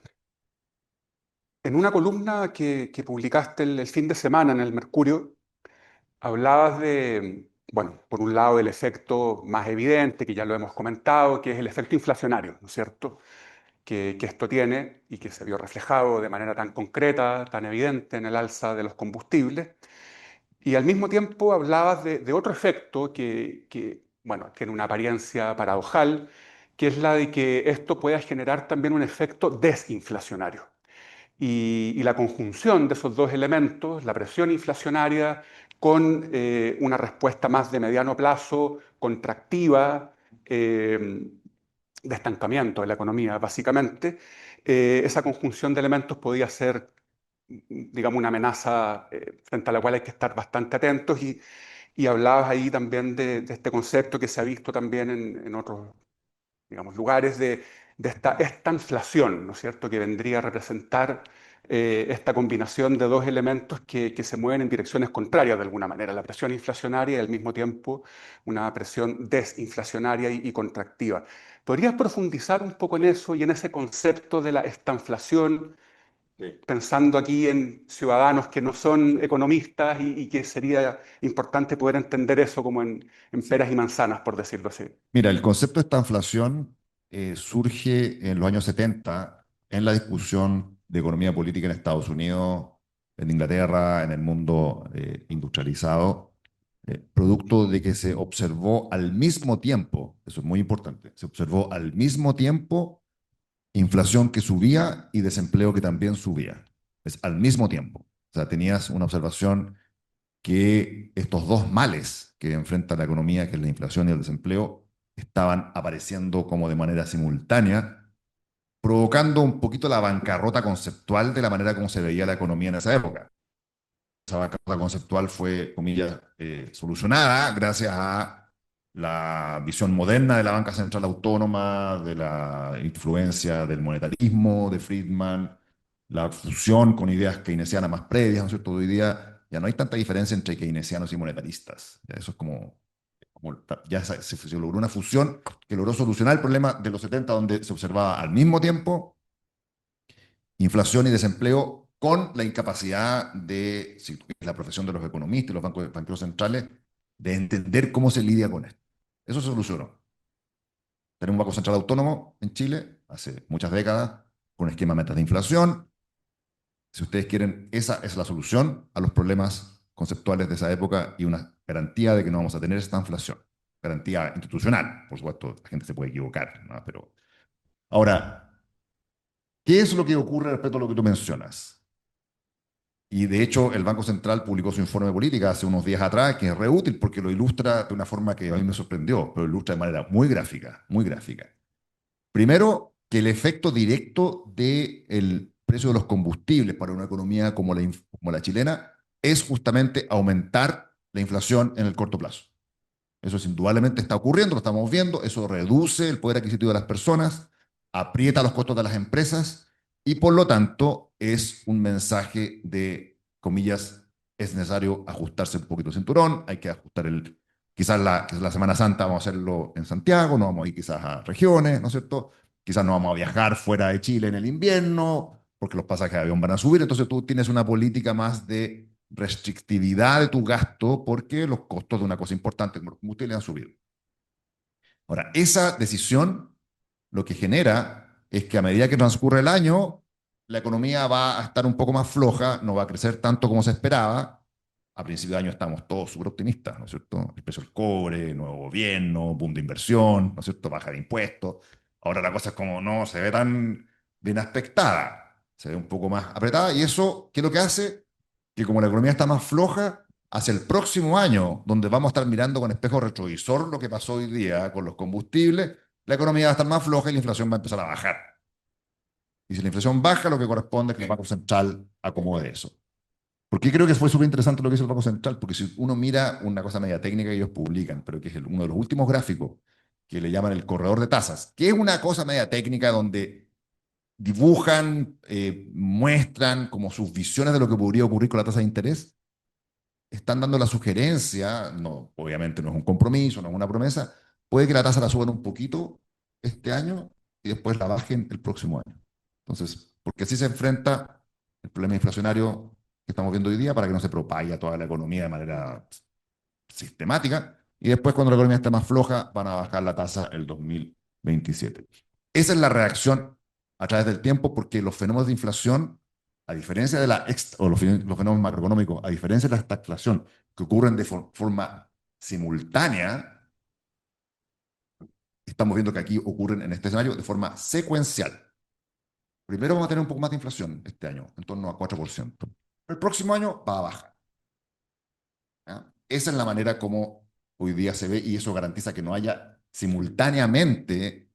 En una columna que publicaste el fin de semana en el Mercurio, hablabas de, bueno, por un lado el efecto más evidente, que ya lo hemos comentado, que es el efecto inflacionario, ¿no es cierto? Que esto tiene y que se vio reflejado de manera tan concreta, tan evidente en el alza de los combustibles. Y al mismo tiempo hablabas de otro efecto bueno, tiene una apariencia paradojal, que es la de que esto pueda generar también un efecto desinflacionario. Y la conjunción de esos dos elementos, la presión inflacionaria con una respuesta más de mediano plazo, contractiva, de estancamiento de la economía, básicamente, esa conjunción de elementos podía ser, digamos, una amenaza frente a la cual hay que estar bastante atentos y hablabas ahí también de este concepto que se ha visto también en otros, digamos, lugares de esta estanflación, ¿no es cierto?, que vendría a representar esta combinación de dos elementos que se mueven en direcciones contrarias de alguna manera, la presión inflacionaria y al mismo tiempo una presión desinflacionaria y contractiva. ¿Podrías profundizar un poco en eso y en ese concepto de la estanflación, pensando aquí en ciudadanos que no son economistas y que sería importante poder entender eso como en peras y manzanas, por decirlo así? Mira, el concepto de esta inflación surge en los años 70 en la discusión de economía política en Estados Unidos, en Inglaterra, en el mundo industrializado, producto de que se observó al mismo tiempo, eso es muy importante, se observó al mismo tiempo inflación que subía y desempleo que también subía. Es al mismo tiempo. O sea, tenías una observación que estos dos males que enfrenta la economía, que es la inflación y el desempleo, estaban apareciendo como de manera simultánea, provocando un poquito la bancarrota conceptual de la manera como se veía la economía en esa época. Esa bancarrota conceptual fue, comillas, solucionada gracias a la visión moderna de la banca central autónoma, de la influencia del monetarismo de Friedman, la fusión con ideas keynesianas más previas, ¿no es cierto? Hoy día ya no hay tanta diferencia entre keynesianos y monetaristas. Ya eso es ya se logró una fusión que logró solucionar el problema de los 70, donde se observaba al mismo tiempo inflación y desempleo con la incapacidad de si la profesión de los economistas y los banqueros centrales de entender cómo se lidia con esto. Eso se solucionó. Tenemos un Banco Central Autónomo en Chile hace muchas décadas con esquema de metas de inflación. Si ustedes quieren, esa es la solución a los problemas conceptuales de esa época y una garantía de que no vamos a tener esta inflación. Garantía institucional, por supuesto, la gente se puede equivocar, ¿no? Pero ahora, ¿qué es lo que ocurre respecto a lo que tú mencionas? Y de hecho, el Banco Central publicó su informe de política hace unos días atrás, que es re útil porque lo ilustra de una forma que a mí me sorprendió, pero lo ilustra de manera muy gráfica, muy gráfica. Primero, que el efecto directo del precio de los combustibles para una economía como la chilena es justamente aumentar la inflación en el corto plazo. Eso indudablemente está ocurriendo, lo estamos viendo, eso reduce el poder adquisitivo de las personas, aprieta los costos de las empresas y por lo tanto es un mensaje de, comillas, es necesario ajustarse un poquito el cinturón, hay que ajustar quizás la Semana Santa vamos a hacerlo en Santiago, no vamos a ir quizás a regiones, ¿no es cierto? Quizás no vamos a viajar fuera de Chile en el invierno, porque los pasajes de avión van a subir, entonces tú tienes una política más de restrictividad de tu gasto porque los costos de una cosa importante como los combustibles han subido. Ahora, esa decisión lo que genera es que a medida que transcurre el año, la economía va a estar un poco más floja, no va a crecer tanto como se esperaba. A principio de año estamos todos súper optimistas, ¿no es cierto? El precio del cobre, nuevo gobierno, boom de inversión, ¿no es cierto? Baja de impuestos. Ahora la cosa es como no se ve tan bien aspectada, se ve un poco más apretada y eso, ¿qué es lo que hace? Que como la economía está más floja, hacia el próximo año, donde vamos a estar mirando con espejo retrovisor lo que pasó hoy día con los combustibles, la economía va a estar más floja y la inflación va a empezar a bajar. Y si la inflación baja, lo que corresponde es que el Banco Central acomode eso. ¿Por qué creo que fue súper interesante lo que hizo el Banco Central? Porque si uno mira una cosa media técnica que ellos publican, pero que es uno de los últimos gráficos que le llaman el corredor de tasas, que es una cosa media técnica donde dibujan, muestran como sus visiones de lo que podría ocurrir con la tasa de interés, están dando la sugerencia, no, obviamente no es un compromiso, no es una promesa, puede que la tasa la suban un poquito este año y después la bajen el próximo año. Entonces, porque así se enfrenta el problema inflacionario que estamos viendo hoy día para que no se propague a toda la economía de manera sistemática y después cuando la economía esté más floja van a bajar la tasa el 2027. Esa es la reacción a través del tiempo porque los fenómenos de inflación, a diferencia de los fenómenos macroeconómicos, a diferencia de la estagflación que ocurren de forma simultánea, estamos viendo que aquí ocurren en este escenario de forma secuencial. Primero vamos a tener un poco más de inflación este año, en torno a 4%. El próximo año va a bajar. ¿Ya? Esa es la manera como hoy día se ve y eso garantiza que no haya simultáneamente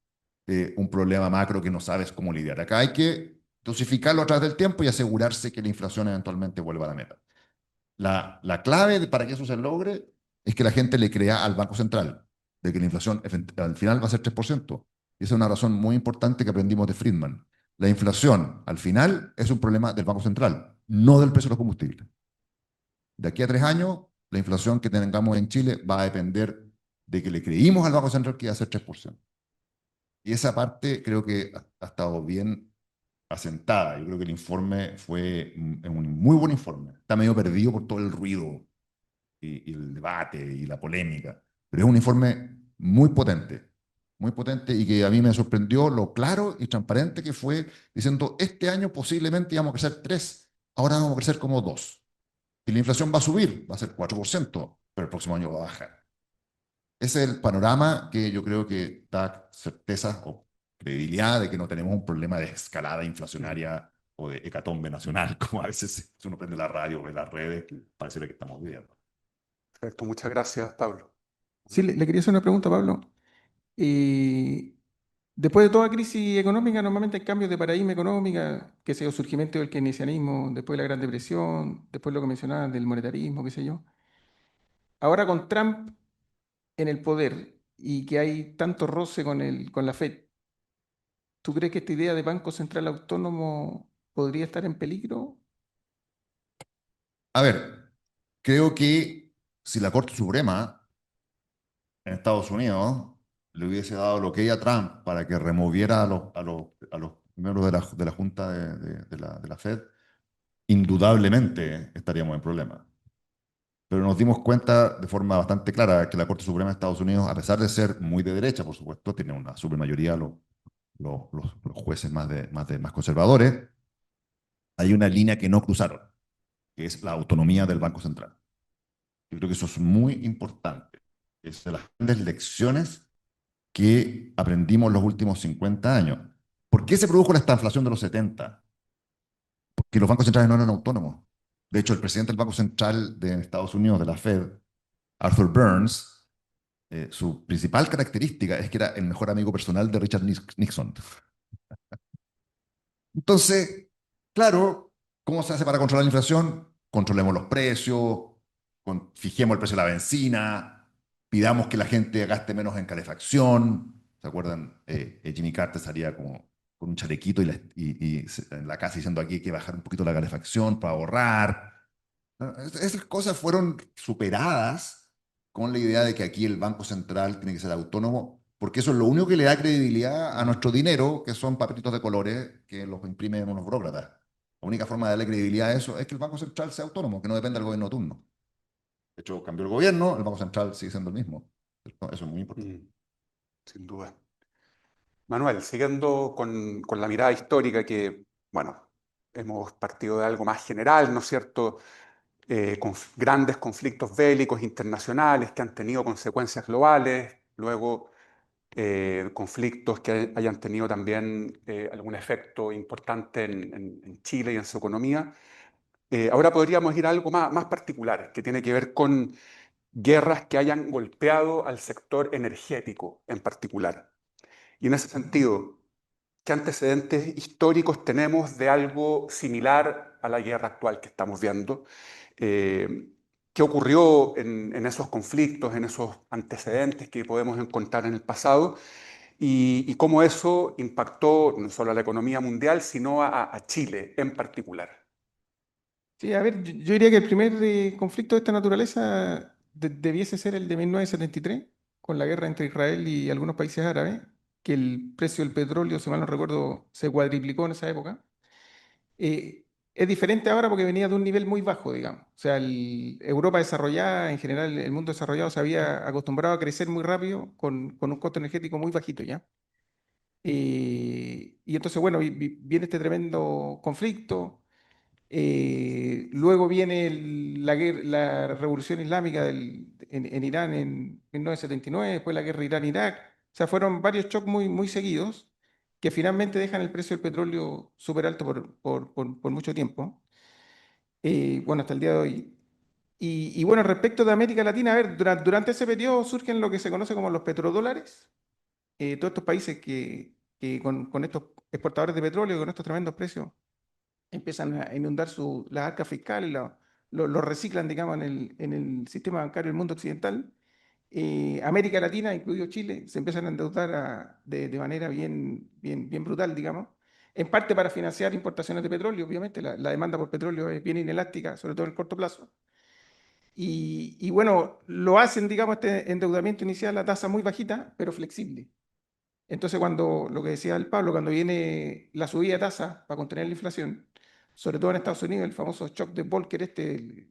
un problema macro que no sabes cómo lidiar. Acá hay que dosificarlo a través del tiempo y asegurarse que la inflación eventualmente vuelva a la meta. La clave para que eso se logre es que la gente le crea al Banco Central de que la inflación al final va a ser 3%. Y esa es una razón muy importante que aprendimos de Friedman. La inflación al final es un problema del Banco Central, no del precio de los combustibles. De aquí a 3 años, la inflación que tengamos en Chile va a depender de que le creímos al Banco Central que iba a ser 3%. Y esa parte creo que ha estado bien asentada. Yo creo que el informe fue un muy buen informe. Está medio perdido por todo el ruido y el debate y la polémica, pero es un informe muy potente y que a mí me sorprendió lo claro y transparente que fue diciendo este año posiblemente íbamos a crecer 3, ahora vamos a crecer como 2. Y la inflación va a subir, va a ser 4%, pero el próximo año va a bajar. Ese es el panorama que yo creo que da certeza o credibilidad de que no tenemos un problema de escalada inflacionaria o de hecatombe nacional, como a veces si uno prende la radio o ve las redes, parece que estamos viviendo. Perfecto, muchas gracias, Pablo. Sí, le quería hacer una pregunta, Pablo. Y después de toda crisis económica, normalmente hay cambios de paradigma económica, que sea el surgimiento del keynesianismo, después de la Gran Depresión, después lo que mencionaban del monetarismo, qué sé yo. Ahora con Trump en el poder y que hay tanto roce con la Fed, ¿tú crees que esta idea de Banco Central Autónomo podría estar en peligro? A ver, creo que si la Corte Suprema en Estados Unidos le hubiese dado lo que ella a Trump para que removiera a los miembros de la Junta de la Fed, indudablemente estaríamos en problemas. Pero nos dimos cuenta de forma bastante clara que la Corte Suprema de Estados Unidos, a pesar de ser muy de derecha, por supuesto, tiene una supermayoría los jueces más conservadores, hay una línea que no cruzaron, que es la autonomía del Banco Central. Yo creo que eso es muy importante. Es de las grandes lecciones que aprendimos los últimos 50 años. ¿Por qué se produjo la estanflación de los 70? Porque los bancos centrales no eran autónomos. De hecho, el presidente del Banco Central de Estados Unidos, de la Fed, Arthur Burns, su principal característica es que era el mejor amigo personal de Richard Nixon. Entonces, claro, ¿cómo se hace para controlar la inflación? Controlemos los precios, fijemos el precio de la benzina, pidamos que la gente gaste menos en calefacción. ¿Se acuerdan? Jimmy Carter salía como con un chalequito en la casa diciendo aquí hay que bajar un poquito la calefacción para ahorrar. ¿No? Esas cosas fueron superadas con la idea de que aquí el Banco Central tiene que ser autónomo, porque eso es lo único que le da credibilidad a nuestro dinero, que son papelitos de colores que los imprimen unos burócratas. La única forma de darle credibilidad a eso es que el Banco Central sea autónomo, que no dependa del gobierno de turno. De hecho, cambió el gobierno, el Banco Central sigue siendo el mismo. ¿Cierto? Eso es muy importante. Sin duda. Manuel, siguiendo con la mirada histórica que, bueno, hemos partido de algo más general, ¿no es cierto? Grandes conflictos bélicos internacionales que han tenido consecuencias globales, luego conflictos que hayan tenido también algún efecto importante en Chile y en su economía. Ahora podríamos ir a algo más particular, que tiene que ver con guerras que hayan golpeado al sector energético en particular. Y en ese sentido, ¿qué antecedentes históricos tenemos de algo similar a la guerra actual que estamos viendo? Eh, ¿Qué ocurrió en esos conflictos, en esos antecedentes que podemos encontrar en el pasado? Y cómo eso impactó no solo a la economía mundial, sino a Chile en particular. Sí, a ver, yo diría que el primer conflicto de esta naturaleza debiese ser el de 1973, con la guerra entre Israel y algunos países árabes, que el precio del petróleo, si mal no recuerdo, se cuadriplicó en esa época. Es diferente ahora porque venía de un nivel muy bajo, digamos. O sea, Europa desarrollada, en general el mundo desarrollado se había acostumbrado a crecer muy rápido con un costo energético muy bajito, ¿ya? Y entonces, bueno, viene este tremendo conflicto. Luego viene la revolución islámica en Irán en 1979, después la guerra Irán-Irak. O sea, fueron varios shocks muy seguidos que finalmente dejan el precio del petróleo súper alto por mucho tiempo. Bueno, hasta el día de hoy. Y bueno, respecto de América Latina, a ver, durante ese periodo surgen lo que se conoce como los petrodólares. Todos estos países que con estos exportadores de petróleo, con estos tremendos precios, empiezan a inundar las arcas fiscales, lo reciclan, digamos, en el sistema bancario del mundo occidental. América Latina, incluido Chile, se empiezan a endeudar de manera bien brutal, digamos, en parte para financiar importaciones de petróleo, obviamente, la demanda por petróleo es bien inelástica, sobre todo en el corto plazo. Y bueno, lo hacen, digamos, este endeudamiento inicial a tasa muy bajita, pero flexible. Entonces, lo que decía el Pablo, cuando viene la subida de tasas para contener la inflación, sobre todo en Estados Unidos, el famoso shock de Volcker,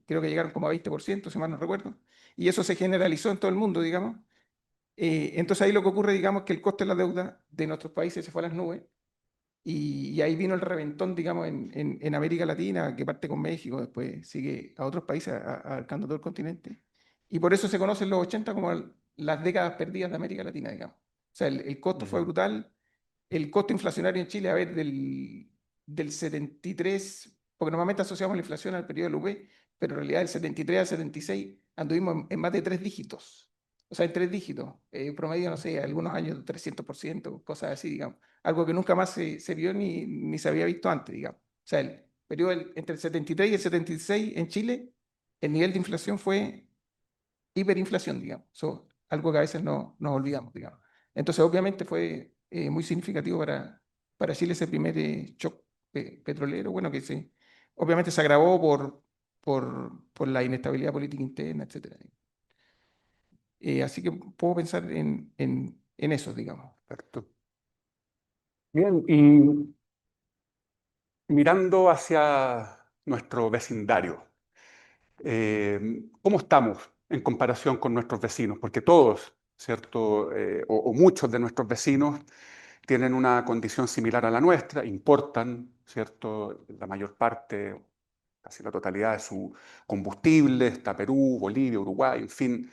creo que llegaron como a 20%, si mal no recuerdo, y eso se generalizó en todo el mundo, digamos. Entonces ahí lo que ocurre, digamos, que el coste de la deuda de nuestros países se fue a las nubes, y ahí vino el reventón, digamos, en América Latina, que parte con México, después sigue a otros países, abarcando todo el continente. Y por eso se conocen los 80 como las décadas perdidas de América Latina, digamos. O sea, el costo fue Ujú. brutal. El costo inflacionario en Chile, a ver, del 73, porque normalmente asociamos la inflación al periodo del UV, pero en realidad del 73 al 76 anduvimos en más de tres dígitos. O sea, en tres dígitos. Promedio, no sé, algunos años 300%, cosas así, digamos. Algo que nunca más se vio ni se había visto antes, digamos. O sea, el periodo entre el 73 y el 76 en Chile, el nivel de inflación fue hiperinflación, digamos. Eso, algo que a veces no nos olvidamos, digamos. Entonces, obviamente fue muy significativo para Chile ese primer shock petrolero, bueno, obviamente se agravó por la inestabilidad política interna, etcétera. Así que puedo pensar en eso, digamos. Perfecto. Bien, y mirando hacia nuestro vecindario, ¿cómo estamos en comparación con nuestros vecinos? Porque todos, ¿cierto? O muchos de nuestros vecinos tienen una condición similar a la nuestra, importan, ¿cierto? La mayor parte, casi la totalidad de su combustible, está Perú, Bolivia, Uruguay, en fin.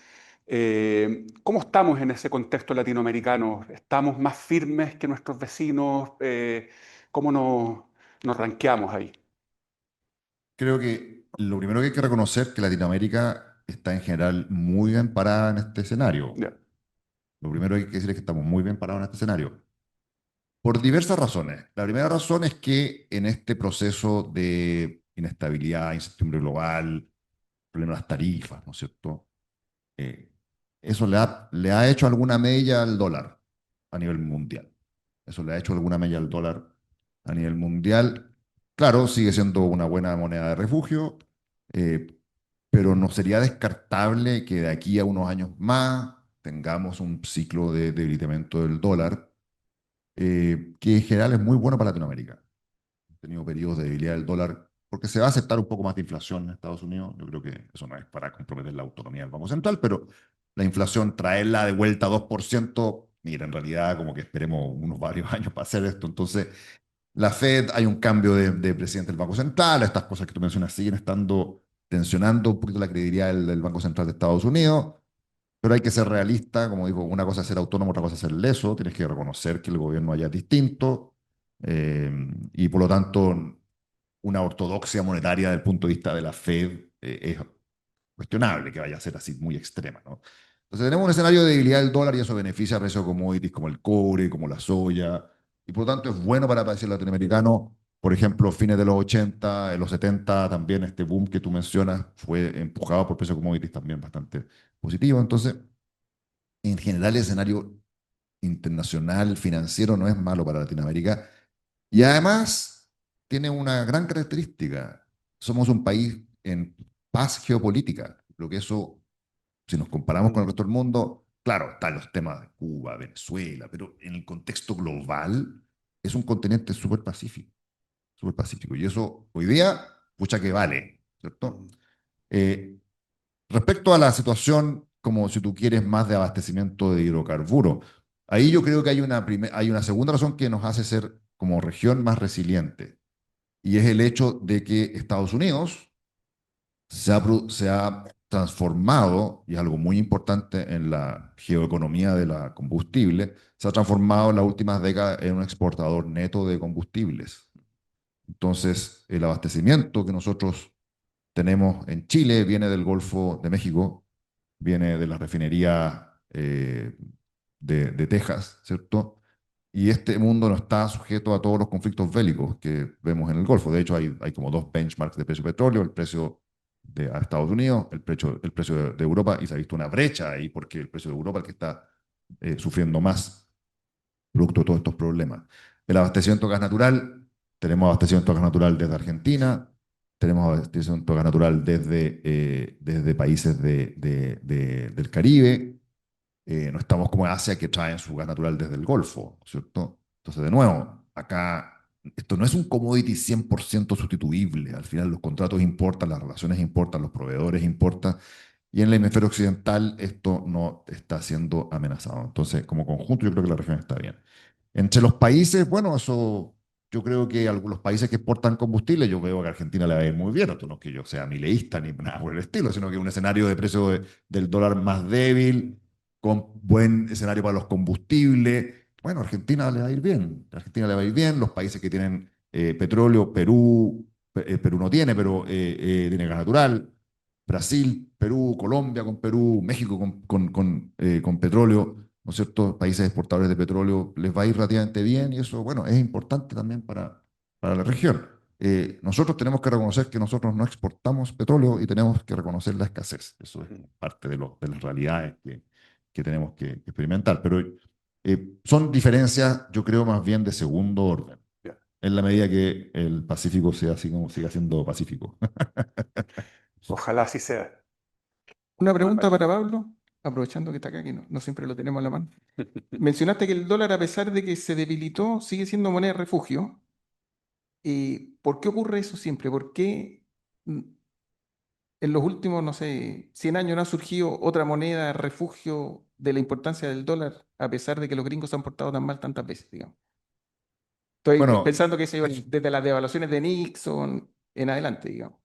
¿Cómo estamos en ese contexto latinoamericano? ¿Estamos más firmes que nuestros vecinos? ¿Cómo nos ranqueamos ahí? Creo que lo primero que hay que reconocer es que Latinoamérica está en general muy bien parada en este escenario. Ya. Lo primero que hay que decir es que estamos muy bien parados en este escenario. Por diversas razones. La primera razón es que en este proceso de inestabilidad, incertidumbre global, problema de las tarifas, ¿no es cierto? Eh, Eso le ha hecho alguna mella al dólar a nivel mundial. Eso le ha hecho alguna mella al dólar a nivel mundial. Claro, sigue siendo una buena moneda de refugio, eh, pero no sería descartable que de aquí a unos años más tengamos un ciclo de debilitamiento del dólar, que en general es muy bueno para Latinoamérica. Hemos tenido periodos de debilidad del dólar porque se va a aceptar un poco más de inflación en Estados Unidos. Yo creo que eso no es para comprometer la autonomía del Banco Central, pero la inflación, traerla de vuelta a 2%, mira, en realidad como que esperemos unos varios años para hacer esto. Entonces, la Fed, hay un cambio de presidente del Banco Central, estas cosas que tú mencionas siguen estando tensionando un poquito la credibilidad del Banco Central de Estados Unidos, pero hay que ser realista, como digo, una cosa es ser autónomo, otra cosa es ser leso, tienes que reconocer que el gobierno allá es distinto, eh, y por lo tanto una ortodoxia monetaria del punto de vista de la Fed es cuestionable que vaya a ser así muy extrema, ¿no? Entonces tenemos un escenario de debilidad del dólar y eso beneficia a precios de commodities como el cobre, como la soya, y por lo tanto es bueno para países latinoamericanos. Por ejemplo, fines de los 80, en los 70 también este boom que tú mencionas fue empujado por precios de commodities también bastante positivo. Entonces, en general el escenario internacional financiero no es malo para Latinoamérica y además tiene una gran característica. Somos un país en paz geopolítica, lo que eso, si nos comparamos con el resto del mundo, claro, están los temas de Cuba, Venezuela, pero en el contexto global es un continente súper pacífico, súper pacífico. Y eso hoy día, pucha que vale, ¿cierto? Eh, Respecto a la situación, como si tú quieres más de abastecimiento de hidrocarburos, ahí yo creo que hay una segunda razón que nos hace ser como región más resiliente, y es el hecho de que Estados Unidos se ha transformado, y es algo muy importante en la geoeconomía de la combustible, se ha transformado en las últimas décadas en un exportador neto de combustibles. Entonces, el abastecimiento que nosotros tenemos en Chile viene del Golfo de México, viene de la refinería de Texas, ¿cierto? Y este mundo no está sujeto a todos los conflictos bélicos que vemos en el Golfo. De hecho, hay como dos benchmarks de precio de petróleo, el precio de a Estados Unidos, el precio de Europa, y se ha visto una brecha ahí porque el precio de Europa es el que está sufriendo más producto de todos estos problemas. El abastecimiento de gas natural, tenemos abastecimiento de gas natural desde Argentina, tenemos abastecimiento de gas natural desde países del Caribe, no estamos como Asia que traen su gas natural desde el Golfo, ¿cierto? Entonces, de nuevo, acá esto no es un commodity 100% sustituible. Al final los contratos importan, las relaciones importan, los proveedores importan. Y en el hemisferio occidental esto no está siendo amenazado. Entonces, como conjunto, yo creo que la región está bien. Entre los países, bueno, eso, yo creo que algunos países que exportan combustible, yo veo que a Argentina le va a ir muy bien. Esto no es que yo sea mileísta ni nada por el estilo, sino que un escenario de precio del dólar más débil, con buen escenario para los combustibles. Bueno, a Argentina le va a ir bien. A Argentina le va a ir bien. Los países que tienen petróleo, Perú no tiene, pero tiene gas natural. Brasil, Perú, Colombia con Perú, México con petróleo, ¿no es cierto? Países exportadores de petróleo les va a ir relativamente bien y eso, bueno, es importante también para la región. Nosotros tenemos que reconocer que nosotros no exportamos petróleo y tenemos que reconocer la escasez. Eso es parte de las realidades que tenemos que experimentar. Pero son diferencias, yo creo, más bien de segundo orden, Ya. en la medida que el Pacífico sea así como siga siendo Pacífico. Ojalá así sea. Una pregunta Bueno. para Pablo, aprovechando que está acá, que no siempre lo tenemos a la mano. Mencionaste que el dólar, a pesar de que se debilitó, sigue siendo moneda de refugio. ¿Por qué ocurre eso siempre? ¿Por qué en los últimos, no sé, 100 años no ha surgido otra moneda de refugio de la importancia del dólar, a pesar de que los gringos se han portado tan mal tantas veces, digamos? Estoy Bueno, pensando que desde las devaluaciones de Nixon en adelante, digamos.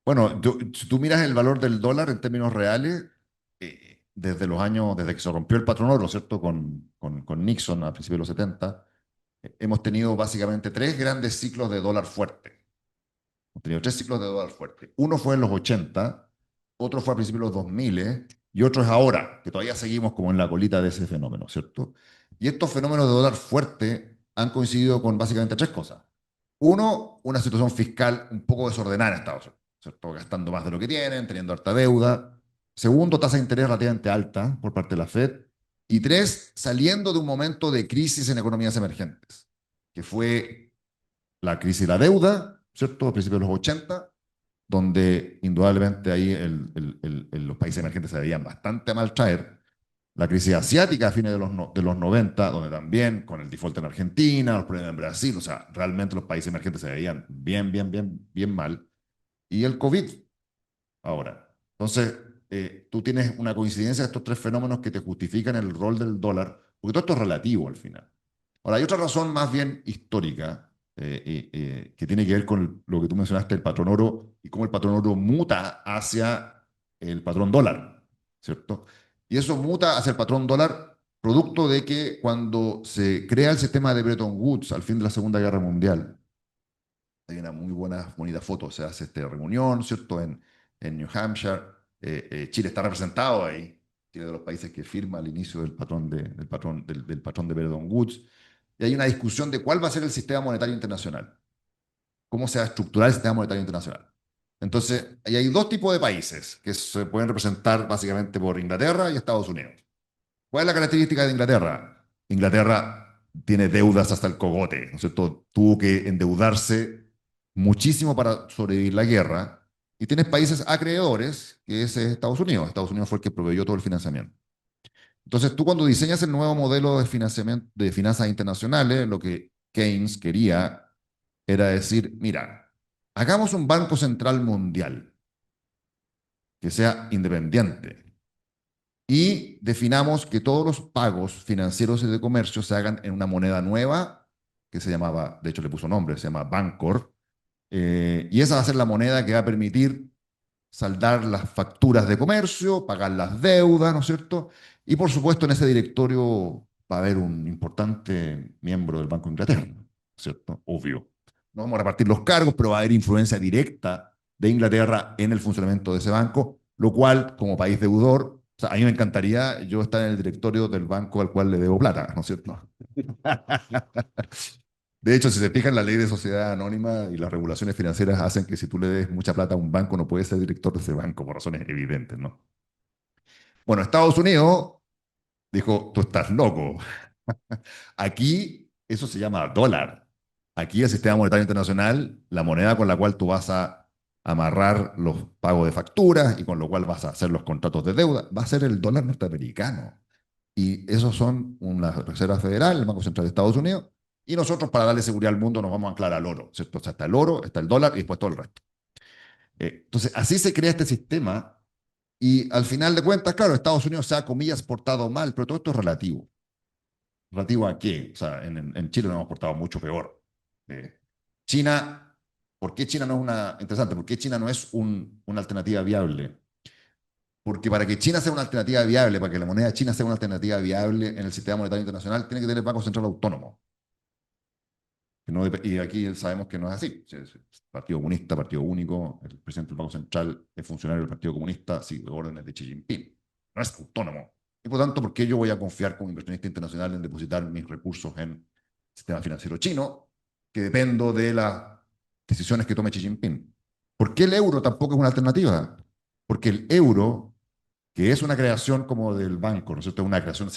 Bueno, si tú miras el valor del dólar en términos reales, desde que se rompió el patrón oro, ¿cierto? Con Nixon a principios de los 70, hemos tenido básicamente tres grandes ciclos de dólar fuerte. Hemos tenido tres ciclos de dólar fuerte. Uno fue en los 80, otro fue a principios de los 2000, y otro es ahora, que todavía seguimos como en la colita de ese fenómeno, ¿cierto? Y estos fenómenos de dólar fuerte han coincidido con básicamente tres cosas. Uno, una situación fiscal un poco desordenada en Estados Unidos, ¿cierto? Gastando más de lo que tienen, teniendo harta deuda. Segundo, tasa de interés relativamente alta por parte de la Fed. Y tres, saliendo de un momento de crisis en economías emergentes, que fue la crisis de la deuda, ¿cierto? A principios de los 80, donde indudablemente ahí los países emergentes se veían bastante a mal traer. La crisis asiática a fines de los 90, donde también con el default en Argentina, los problemas en Brasil, o sea, realmente los países emergentes se veían bien mal. Y el COVID ahora. Entonces, tú tienes una coincidencia de estos tres fenómenos que te justifican el rol del dólar, porque todo esto es relativo al final. Ahora, hay otra razón más bien histórica que tiene que ver con lo que tú mencionaste, el patrón oro, y cómo el patrón oro muta hacia el patrón dólar, ¿cierto? Y eso muta hacia el patrón dólar producto de que cuando se crea el sistema de Bretton Woods al fin de la Segunda Guerra Mundial, hay una muy bonita foto, se hace esta reunión, ¿cierto? En New Hampshire. Chile está representado ahí, Chile de los países que firma al inicio del patrón de Bretton Woods. Y hay una discusión de cuál va a ser el sistema monetario internacional, cómo se va a estructurar el sistema monetario internacional. Entonces, ahí hay dos tipos de países que se pueden representar básicamente por Inglaterra y Estados Unidos. ¿Cuál es la característica de Inglaterra? Inglaterra tiene deudas hasta el cogote, ¿no es cierto? Tuvo que endeudarse muchísimo para sobrevivir la guerra. Y tienes países acreedores, que es Estados Unidos. Estados Unidos fue el que proveyó todo el financiamiento. Entonces, tú cuando diseñas el nuevo modelo de financiamiento, de finanzas internacionales, lo que Keynes quería era decir, mira, hagamos un banco central mundial que sea independiente, y definamos que todos los pagos financieros y de comercio se hagan en una moneda nueva que se llamaba, de hecho le puso nombre, se llama Bancor, y esa va a ser la moneda que va a permitir saldar las facturas de comercio, pagar las deudas, ¿no es cierto? Y por supuesto en ese directorio va a haber un importante miembro del Banco de Inglaterra, ¿no es cierto? Obvio. No vamos a repartir los cargos, pero va a haber influencia directa de Inglaterra en el funcionamiento de ese banco, lo cual, como país deudor, o sea, a mí me encantaría yo estar en el directorio del banco al cual le debo plata, ¿no es cierto? De hecho, si se fijan, la ley de sociedad anónima y las regulaciones financieras hacen que si tú le des mucha plata a un banco, no puedes ser director de ese banco por razones evidentes, ¿no? Bueno, Estados Unidos dijo, tú estás loco. Aquí eso se llama dólar. Aquí el sistema monetario internacional, la moneda con la cual tú vas a amarrar los pagos de facturas y con lo cual vas a hacer los contratos de deuda, va a ser el dólar norteamericano. Y esos son una Reserva Federal, el Banco Central de Estados Unidos, y nosotros para darle seguridad al mundo nos vamos a anclar al oro, ¿cierto? O sea, está el oro, está el dólar y después todo el resto. Entonces, así se crea este sistema y al final de cuentas, claro, Estados Unidos se ha, comillas, portado mal, pero todo esto es relativo. ¿Relativo a qué? O sea, en Chile nos hemos portado mucho peor. Eh, China, ¿por qué China no es una, interesante, por qué China no es una alternativa viable? Porque para que China sea una alternativa viable, para que la moneda china sea una alternativa viable en el sistema monetario internacional, tiene que tener Banco Central autónomo. Y aquí sabemos que no es así. Partido Comunista, partido único, el presidente del Banco Central es funcionario del Partido Comunista, sigue órdenes de Xi Jinping. No es autónomo. Y por tanto, ¿por qué yo voy a confiar como inversionista internacional en depositar mis recursos en el sistema financiero chino, que dependo de las decisiones que tome Xi Jinping? ¿Por qué el euro tampoco es una alternativa? Porque el euro, que es una creación como del banco, ¿no es cierto? Es una creación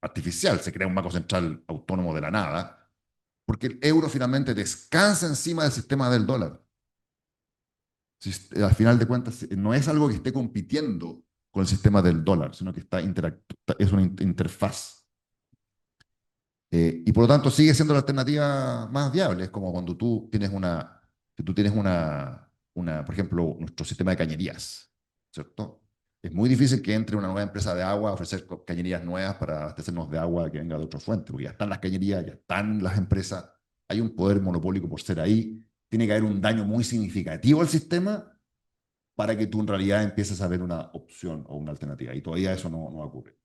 artificial, se crea un banco central autónomo de la nada, porque el euro finalmente descansa encima del sistema del dólar. Al final de cuentas, no es algo que esté compitiendo con el sistema del dólar, sino que es una interfaz. Y por lo tanto sigue siendo la alternativa más viable. Es como cuando tú tienes por ejemplo, nuestro sistema de cañerías, ¿cierto? Es muy difícil que entre una nueva empresa de agua a ofrecer cañerías nuevas para abastecernos de agua que venga de otra fuente, porque ya están las cañerías, ya están las empresas, hay un poder monopólico por ser ahí, tiene que haber un daño muy significativo al sistema para que tú en realidad empieces a ver una opción o una alternativa, y todavía eso no ocurre.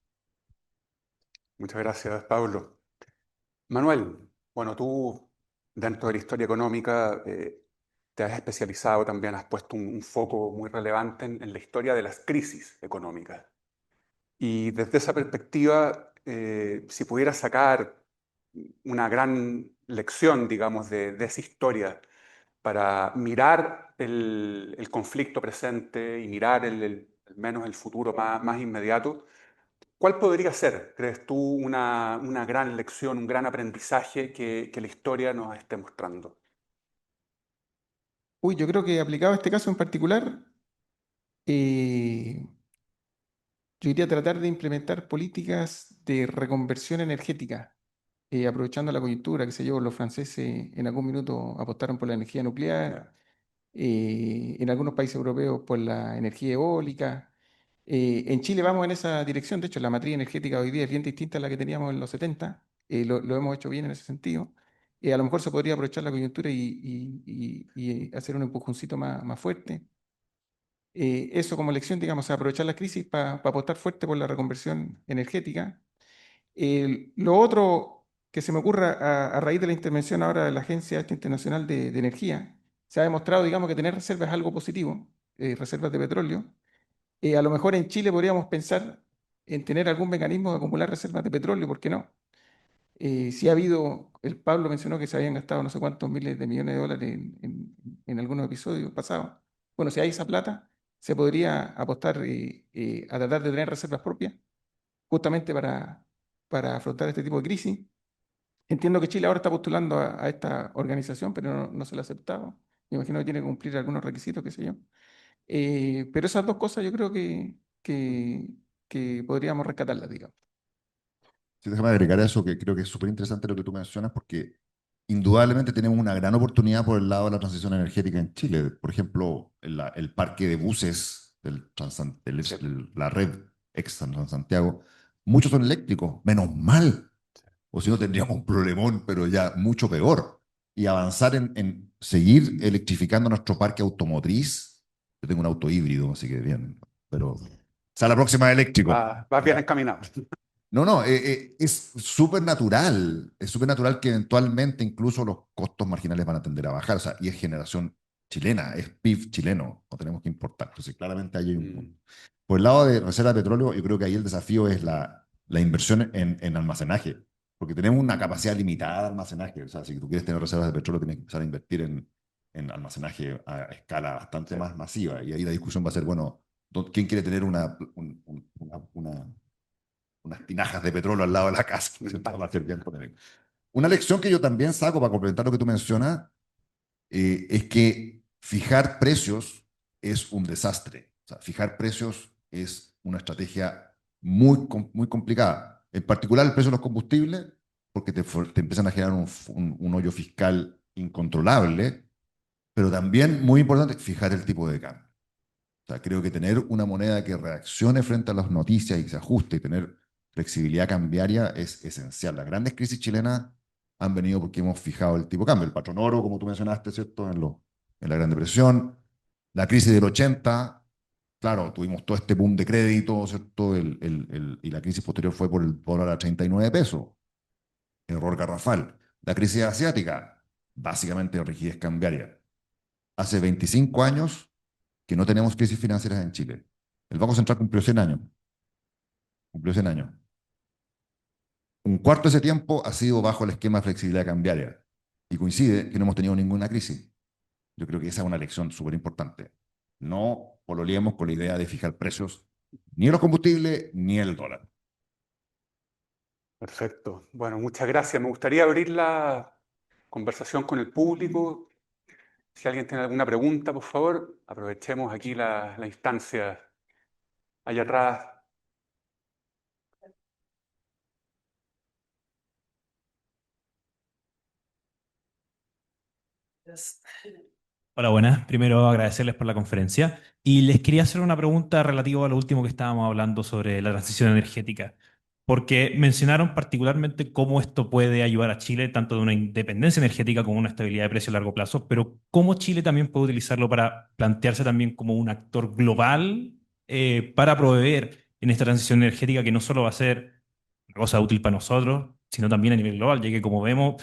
Muchas gracias, Pablo. Manuel, bueno, tú dentro de la historia económica te has especializado también, has puesto un foco muy relevante en la historia de las crisis económicas. Y desde esa perspectiva, si pudieras sacar una gran lección, digamos, de esa historia para mirar el conflicto presente y mirar al menos el futuro más inmediato, ¿Cuál podría ser, crees tú, una gran lección, un gran aprendizaje que la historia nos esté mostrando? Uy, yo creo que aplicado a este caso en particular, eh, yo iría a tratar de implementar políticas de reconversión energética, aprovechando la coyuntura, qué sé yo, los franceses en algún minuto apostaron por la energía nuclear, en algunos países europeos por la energía eólica. En Chile vamos en esa dirección, de hecho la matriz energética hoy día es bien distinta a la que teníamos en los 70, lo hemos hecho bien en ese sentido. A lo mejor se podría aprovechar la coyuntura y hacer un empujoncito más fuerte. Eso como lección, digamos, aprovechar la crisis para apostar fuerte por la reconversión energética. Lo otro que se me ocurra a raíz de la intervención ahora de la Agencia esta Internacional de Energía, se ha demostrado, digamos, que tener reservas es algo positivo, reservas de petróleo. A lo mejor en Chile podríamos pensar en tener algún mecanismo de acumular reservas de petróleo, ¿por qué no? Sí ha habido, el Pablo mencionó que se habían gastado no sé cuántos miles de millones de dólares en algunos episodios pasados. Bueno, si hay esa plata, se podría apostar a tratar de tener reservas propias, justamente para afrontar este tipo de crisis. Entiendo que Chile ahora está postulando a esta organización, pero no se la ha aceptado. Me imagino que tiene que cumplir algunos requisitos, qué sé yo. Pero esas dos cosas yo creo que podríamos rescatarlas, digamos. Sí, déjame agregar eso, que creo que es súper interesante lo que tú mencionas, porque indudablemente tenemos una gran oportunidad por el lado de la transición energética en Chile. Por ejemplo, el parque de buses Sí. la red ex Transantiago, muchos son eléctricos, menos mal, o si no tendríamos un problemón, pero ya mucho peor. Y avanzar en seguir electrificando nuestro parque automotriz. Yo tengo un auto híbrido, así que bien, pero... O sea, la próxima es eléctrico. Vas bien encaminado. No, no, es súper natural que eventualmente incluso los costos marginales van a tender a bajar, o sea, y es generación chilena, es PIB chileno, no tenemos que importar, entonces claramente ahí hay un punto. Mm, Por el lado de reserva de petróleo, yo creo que ahí el desafío es la inversión en almacenaje, porque tenemos una capacidad limitada de almacenaje, o sea, si tú quieres tener reservas de petróleo, tienes que empezar a invertir en almacenaje a escala bastante sí. más masiva, y ahí la discusión va a ser, bueno, ¿quién quiere tener unas tinajas de petróleo al lado de la casa? ¿Cierto? Va a ser bien polémico. Una lección que yo también saco para complementar lo que tú mencionas es que fijar precios es un desastre. O sea, fijar precios es una estrategia muy complicada. En particular el precio de los combustibles, porque te empiezan a generar un hoyo fiscal incontrolable, pero también muy importante, fijar el tipo de cambio. O sea, creo que tener una moneda que reaccione frente a las noticias y que se ajuste y tener flexibilidad cambiaria es esencial. Las grandes crisis chilenas han venido porque hemos fijado el tipo de cambio. El patrón oro, como tú mencionaste, ¿cierto? En la Gran Depresión. La crisis del 80, claro, tuvimos todo este boom de crédito, ¿cierto? Y la crisis posterior fue por el dólar a 39 pesos. Error garrafal. La crisis asiática, básicamente rigidez cambiaria. Hace 25 años que no tenemos crisis financieras en Chile. El Banco Central cumplió 100 años. Cumplió 100 años. Un cuarto de ese tiempo ha sido bajo el esquema de flexibilidad cambiaria. Y coincide que no hemos tenido ninguna crisis. Yo creo que esa es una lección súper importante. No pololeemos con la idea de fijar precios ni en los combustibles ni en el dólar. Perfecto. Bueno, muchas gracias. Me gustaría abrir la conversación con el público. Si alguien tiene alguna pregunta, por favor, aprovechemos aquí la instancia allá atrás. Hola, buenas. Primero agradecerles por la conferencia y les quería hacer una pregunta relativa a lo último que estábamos hablando sobre la transición energética, porque mencionaron particularmente cómo esto puede ayudar a Chile, tanto de una independencia energética como una estabilidad de precio a largo plazo, pero cómo Chile también puede utilizarlo para plantearse también como un actor global para proveer en esta transición energética que no solo va a ser una cosa útil para nosotros, sino también a nivel global, ya que como vemos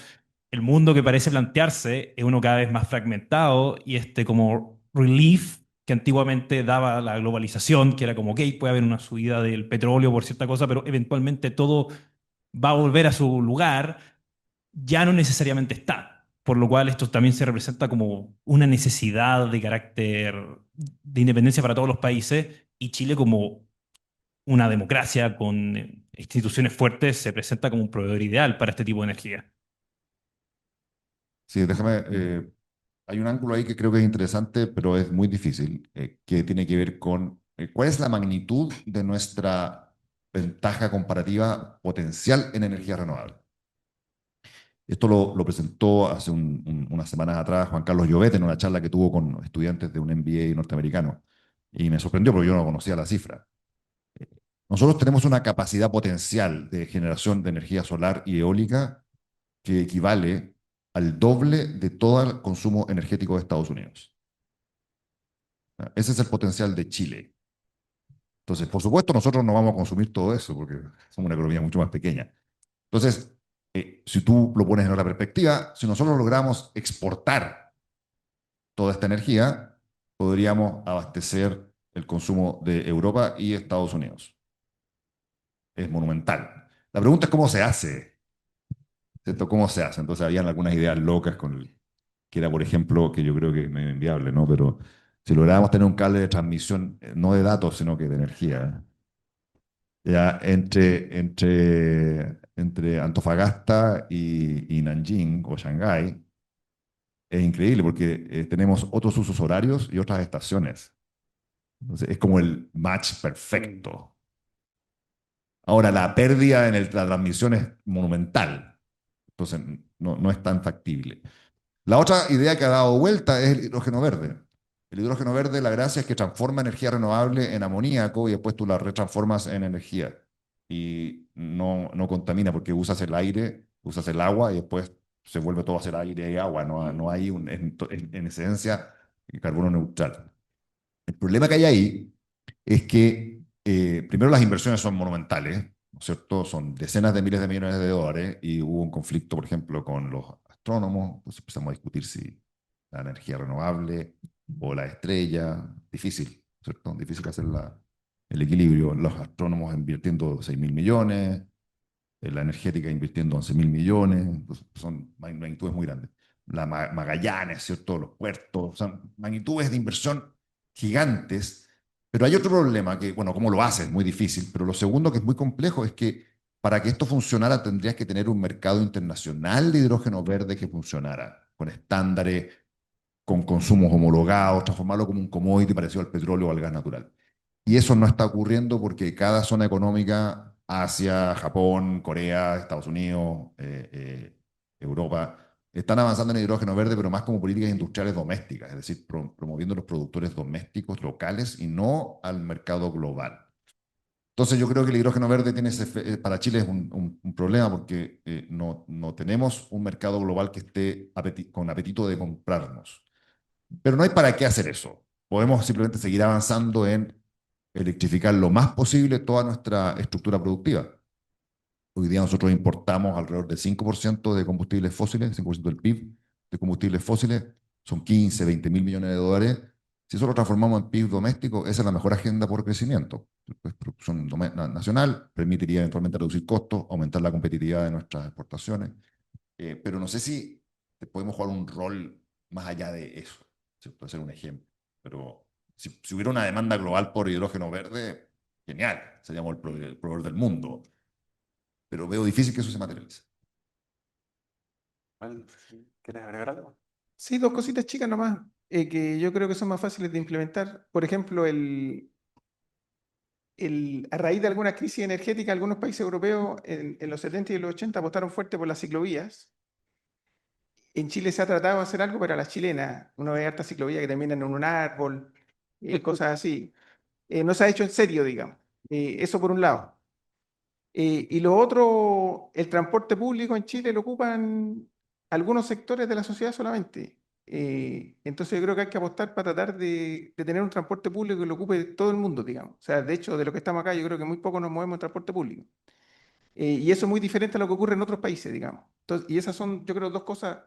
el mundo que parece plantearse es uno cada vez más fragmentado y este como relief que antiguamente daba la globalización, que era como, ok, puede haber una subida del petróleo por cierta cosa, pero eventualmente todo va a volver a su lugar, ya no necesariamente está. Por lo cual esto también se representa como una necesidad de carácter de independencia para todos los países y Chile como una democracia con instituciones fuertes se presenta como un proveedor ideal para este tipo de energía. Sí, déjame, hay un ángulo ahí que creo que es interesante, pero es muy difícil, que tiene que ver con cuál es la magnitud de nuestra ventaja comparativa potencial en energía renovable. Esto lo presentó hace unas semanas atrás Juan Carlos Llobet en una charla que tuvo con estudiantes de un MBA norteamericano. Y me sorprendió porque yo no conocía la cifra. Nosotros tenemos una capacidad potencial de generación de energía solar y eólica que equivale al doble de todo el consumo energético de Estados Unidos. Ese es el potencial de Chile. Entonces, por supuesto, nosotros no vamos a consumir todo eso porque somos una economía mucho más pequeña. Entonces, si tú lo pones en otra perspectiva, si nosotros logramos exportar toda esta energía, podríamos abastecer el consumo de Europa y Estados Unidos. Es monumental. La pregunta es cómo se hace, ¿cierto? ¿Cómo se hace? Entonces, habían algunas ideas locas que era, por ejemplo, que yo creo que es medio inviable, ¿no? Pero si lográramos tener un cable de transmisión, no de datos, sino que de energía, ya entre Antofagasta y Nanjing o Shanghái, es increíble porque tenemos otros usos horarios y otras estaciones. Entonces, es como el match perfecto. Ahora, la pérdida en la transmisión es monumental. Entonces, no es tan factible. La otra idea que ha dado vuelta es el hidrógeno verde. El hidrógeno verde, la gracia es que transforma energía renovable en amoníaco y después tú la retransformas en energía. Y no contamina porque usas el aire, usas el agua y después se vuelve todo a ser aire y agua. No hay en esencia carbono neutral. El problema que hay ahí es que, primero, las inversiones son monumentales, ¿no es cierto? Son decenas de miles de millones de dólares y hubo un conflicto, por ejemplo, con los astrónomos. Entonces empezamos a discutir si la energía renovable o la estrella, difícil, ¿cierto? Difícil hacer el equilibrio. Los astrónomos invirtiendo 6.000 millones, la energética invirtiendo 11.000 millones, entonces son magnitudes muy grandes. Magallanes, ¿cierto? Los puertos, son magnitudes de inversión gigantes, pero hay otro problema que, bueno, ¿cómo lo haces? Es muy difícil, pero lo segundo que es muy complejo es que para que esto funcionara tendrías que tener un mercado internacional de hidrógeno verde que funcionara, con estándares, con consumos homologados, transformarlo como un commodity parecido al petróleo o al gas natural. Y eso no está ocurriendo porque cada zona económica, Asia, Japón, Corea, Estados Unidos, Europa, están avanzando en el hidrógeno verde, pero más como políticas industriales domésticas, es decir, promoviendo los productores domésticos locales y no al mercado global. Entonces yo creo que el hidrógeno verde tiene para Chile es un problema porque no tenemos un mercado global que esté con apetito de comprarnos. Pero no hay para qué hacer eso. Podemos simplemente seguir avanzando en electrificar lo más posible toda nuestra estructura productiva. Hoy día nosotros importamos alrededor del 5% de combustibles fósiles, 5% del PIB de combustibles fósiles, son 15, 20 mil millones de dólares. Si eso lo transformamos en PIB doméstico, esa es la mejor agenda por crecimiento. Pues, producción nacional permitiría eventualmente reducir costos, aumentar la competitividad de nuestras exportaciones. Pero no sé si podemos jugar un rol más allá de eso. Puede ser un ejemplo. Pero si hubiera una demanda global por hidrógeno verde, genial, seríamos el proveedor del mundo. Pero veo difícil que eso se materialice. ¿Quieres agregar algo? Sí, dos cositas chicas nomás, que yo creo que son más fáciles de implementar. Por ejemplo, a raíz de alguna crisis energética, algunos países europeos en los 70 y los 80 apostaron fuerte por las ciclovías. En Chile se ha tratado de hacer algo, pero a las chilenas, uno ve hartas ciclovías que terminan en un árbol, cosas así. No se ha hecho en serio, digamos. Eso por un lado. Y lo otro, el transporte público en Chile lo ocupan algunos sectores de la sociedad solamente. Entonces yo creo que hay que apostar para tratar de tener un transporte público que lo ocupe todo el mundo, digamos. O sea, de hecho, de los que estamos acá, yo creo que muy poco nos movemos en transporte público. Y eso es muy diferente a lo que ocurre en otros países, digamos. Entonces, y esas son, yo creo, dos cosas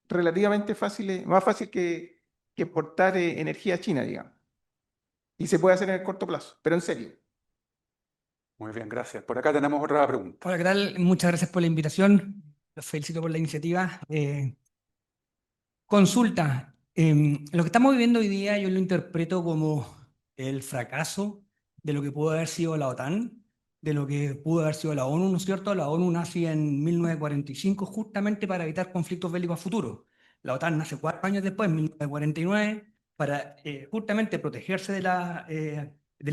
relativamente fáciles, más fácil que exportar energía a China, digamos. Y se puede hacer en el corto plazo, pero en serio. Muy bien, gracias. Por acá tenemos otra pregunta. Hola, ¿qué tal? Muchas gracias por la invitación. Los felicito por la iniciativa. Consulta. Lo que estamos viviendo hoy día yo lo interpreto como el fracaso de lo que pudo haber sido la OTAN, de lo que pudo haber sido la ONU, ¿no es cierto? La ONU nace en 1945 justamente para evitar conflictos bélicos a futuro. La OTAN nace 4 años después, en 1949, para justamente protegerse de la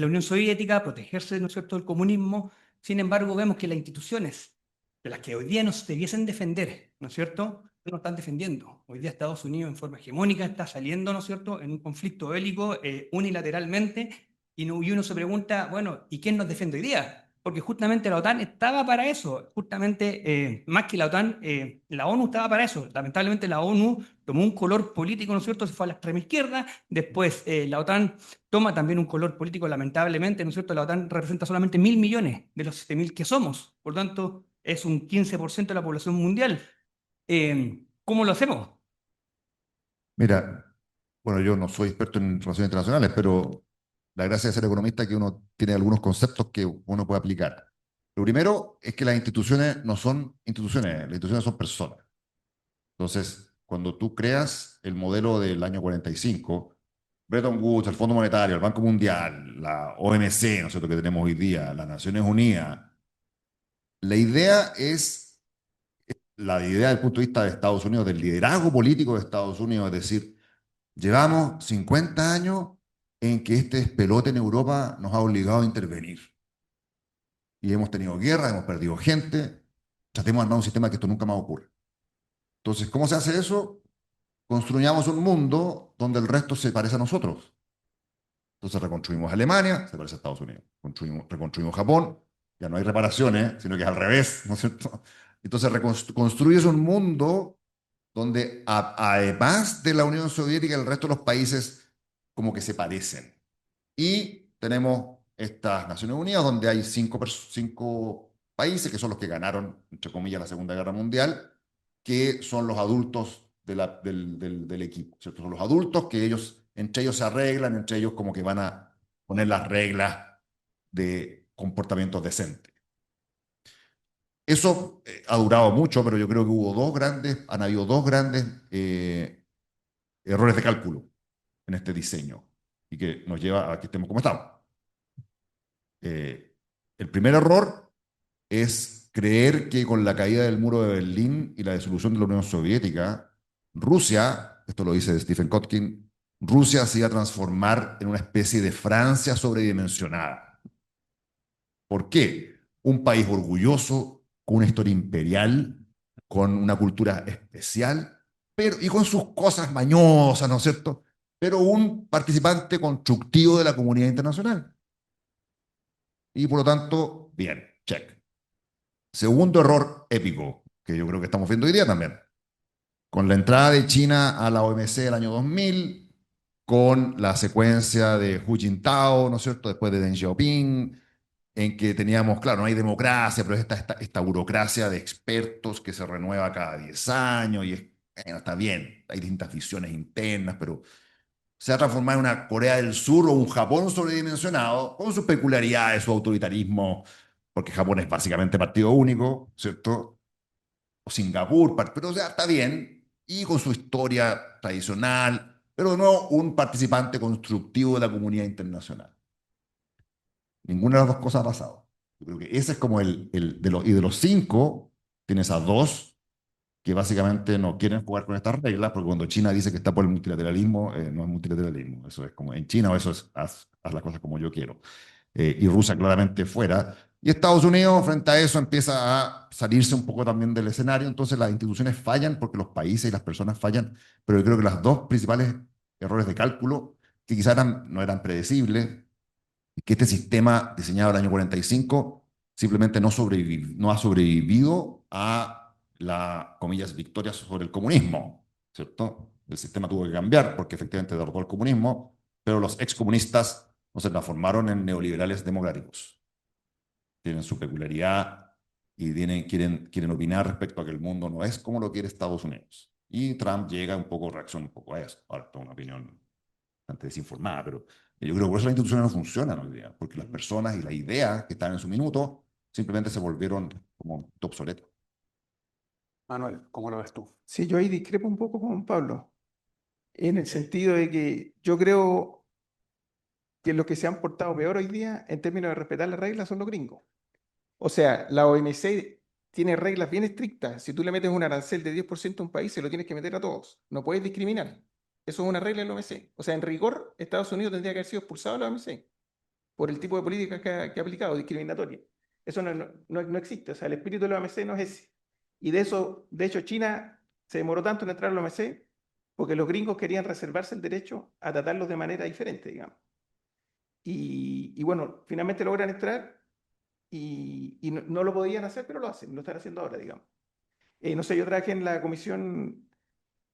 Unión Soviética, protegerse, ¿no es cierto?, del comunismo. Sin embargo, vemos que las instituciones de las que hoy día nos debiesen defender, ¿no es cierto?, no están defendiendo. Hoy día Estados Unidos en forma hegemónica está saliendo, ¿no es cierto?, en un conflicto bélico unilateralmente, y uno se pregunta, bueno, ¿y quién nos defiende hoy día? Porque justamente la OTAN estaba para eso, justamente más que la OTAN, la ONU estaba para eso. Lamentablemente la ONU tomó un color político, ¿no es cierto?, se fue a la extrema izquierda. Después la OTAN toma también un color político, lamentablemente, ¿no es cierto? La OTAN representa solamente 1.000 millones de los 7.000 que somos, por tanto es un 15% de la población mundial. ¿Cómo lo hacemos? Mira, bueno, yo no soy experto en relaciones internacionales, pero la gracia de ser economista es que uno tiene algunos conceptos que uno puede aplicar. Lo primero es que las instituciones no son instituciones, las instituciones son personas. Entonces, cuando tú creas el modelo del año 45, Bretton Woods, el Fondo Monetario, el Banco Mundial, la OMC, ¿no es cierto?, que tenemos hoy día, las Naciones Unidas, la idea es, la idea del punto de vista de Estados Unidos, del liderazgo político de Estados Unidos, es decir, llevamos 50 años en que este despelote en Europa nos ha obligado a intervenir. Y hemos tenido guerras, hemos perdido gente, tratemos de armar un sistema que esto nunca más ocurra. Entonces, ¿cómo se hace eso? Construyamos un mundo donde el resto se parece a nosotros. Entonces reconstruimos Alemania, se parece a Estados Unidos. Reconstruimos Japón, ya no hay reparaciones, sino que es al revés, ¿no es cierto? Entonces construyes un mundo donde además de la Unión Soviética, el resto de los países como que se parecen. Y tenemos estas Naciones Unidas, donde hay cinco países que son los que ganaron, entre comillas, la Segunda Guerra Mundial, que son los adultos del equipo, ¿cierto? Son los adultos que ellos, entre ellos se arreglan, entre ellos como que van a poner las reglas de comportamientos decentes. Eso ha durado mucho, pero yo creo que han habido dos grandes errores de cálculo en este diseño y que nos lleva a que estemos como estamos. El primer error es creer que con la caída del muro de Berlín y la disolución de la Unión Soviética, Rusia, esto lo dice Stephen Kotkin, Rusia se iba a transformar en una especie de Francia sobredimensionada. ¿Por qué? Un país orgulloso, con una historia imperial, con una cultura especial, y con sus cosas mañosas, ¿no es cierto? Pero un participante constructivo de la comunidad internacional. Y por lo tanto, bien, check. Segundo error épico, que yo creo que estamos viendo hoy día también. Con la entrada de China a la OMC el año 2000, con la secuencia de Hu Jintao, ¿no es cierto?, después de Deng Xiaoping, en que teníamos, claro, no hay democracia, pero es esta burocracia de expertos que se renueva cada 10 años y bueno, está bien, hay distintas visiones internas, pero se va a transformar en una Corea del Sur o un Japón sobredimensionado, con sus peculiaridades, su autoritarismo, porque Japón es básicamente partido único, ¿cierto? O Singapur, pero o sea, está bien, y con su historia tradicional, pero no un participante constructivo de la comunidad internacional. Ninguna de las dos cosas ha pasado. Yo creo que ese es como y de los cinco, tienes a dos que básicamente no quieren jugar con estas reglas, porque cuando China dice que está por el multilateralismo, no es multilateralismo, eso es como en China, o eso es haz las cosas como yo quiero. Y Rusia claramente fuera. Y Estados Unidos, frente a eso, empieza a salirse un poco también del escenario, entonces las instituciones fallan porque los países y las personas fallan, pero yo creo que los dos principales errores de cálculo, que quizás no eran predecibles, y que este sistema diseñado en el año 45 simplemente no ha sobrevivido a la, comillas, victoria sobre el comunismo, ¿cierto? El sistema tuvo que cambiar porque efectivamente derrotó el comunismo, pero los excomunistas no se transformaron en neoliberales democráticos. Tienen su peculiaridad y quieren opinar respecto a que el mundo no es como lo quiere Estados Unidos. Y Trump llega un poco, reacciona un poco a eso. Ahora, esto es una opinión bastante desinformada, pero yo creo que por eso las instituciones no funcionan hoy día, porque las personas y la idea que estaban en su minuto simplemente se volvieron como obsoletas. Manuel, ¿cómo lo ves tú? Sí, yo ahí discrepo un poco con Pablo, en el sentido de que yo creo que los que se han portado peor hoy día en términos de respetar las reglas son los gringos. O sea, la OMC tiene reglas bien estrictas. Si tú le metes un arancel de 10% a un país, se lo tienes que meter a todos. No puedes discriminar. Eso es una regla de la OMC. O sea, en rigor, Estados Unidos tendría que haber sido expulsado de la OMC por el tipo de política que ha aplicado, discriminatoria. Eso no existe. O sea, el espíritu de la OMC no es ese. Y de hecho, China se demoró tanto en entrar a la OMC porque los gringos querían reservarse el derecho a tratarlos de manera diferente, digamos. Y bueno, finalmente logran entrar y no lo podían hacer, pero lo hacen, lo están haciendo ahora, digamos. No sé, yo trabajé en la comisión,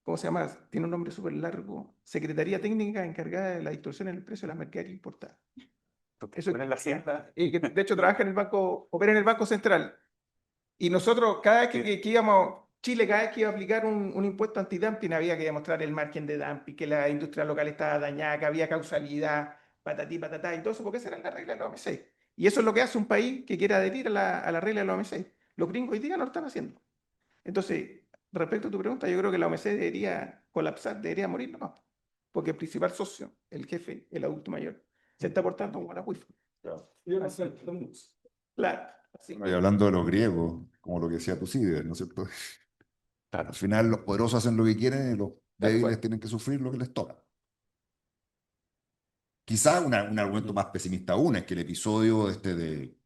¿cómo se llama? Tiene un nombre súper largo, Secretaría Técnica encargada de la distorsión en el precio de las mercaderías importadas. Eso Ponen la hacienda. y que de hecho trabaja en el banco, opera en el Banco Central. Y nosotros, cada vez que íbamos, Chile, cada vez que iba a aplicar un impuesto antidumping, había que demostrar el margen de dumping, que la industria local estaba dañada, que había causalidad, patatí, patatá, y todo eso, porque esa era la regla de la OMC. Y eso es lo que hace un país que quiera adherir a la regla de la OMC. Los gringos hoy día no lo están haciendo. Entonces, respecto a tu pregunta, yo creo que la OMC debería colapsar, debería morir nomás. Porque el principal socio, el jefe, el adulto mayor, se está portando como la wifi. Claro. Así. Bueno, y hablando de los griegos, como lo que decía Tucídides, ¿no es cierto? Claro. Al final los poderosos hacen lo que quieren y los Tal débiles cual. tienen que sufrir lo que les toca. Quizá un argumento más pesimista aún es que el episodio de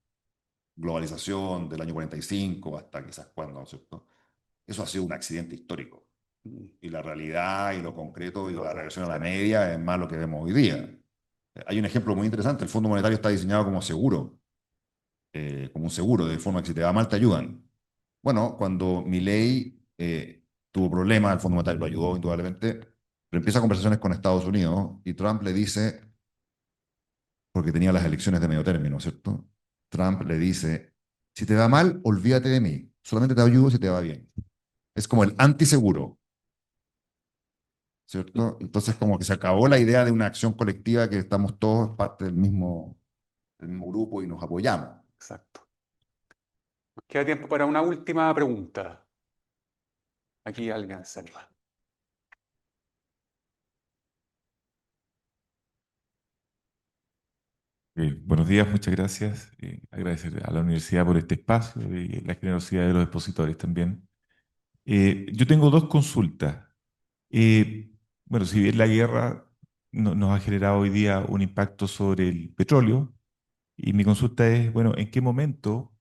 globalización del año 45 hasta quizás cuando, ¿no es cierto? Eso ha sido un accidente histórico. Y la realidad y lo concreto y la regresión a la media es más lo que vemos hoy día. Hay un ejemplo muy interesante. El Fondo Monetario está diseñado como seguro, como un seguro, de forma que si te va mal te ayudan. Bueno, cuando Milei tuvo problemas, el Fondo Monetario lo ayudó indudablemente, pero empieza conversaciones con Estados Unidos y Trump le dice, porque tenía las elecciones de medio término, ¿cierto? Trump le dice, si te va mal, olvídate de mí, solamente te ayudo si te va bien. Es como el antiseguro, ¿cierto? Entonces como que se acabó la idea de una acción colectiva que estamos todos parte del mismo grupo y nos apoyamos. Exacto. Nos queda tiempo para una última pregunta. Aquí alguien se anima. Buenos días, muchas gracias. Agradecer a la universidad por este espacio y la generosidad de los expositores también. Yo tengo dos consultas. Eh, bueno, si bien la guerra nos ha generado hoy día un impacto sobre el petróleo, y mi consulta es, bueno, ¿en qué momento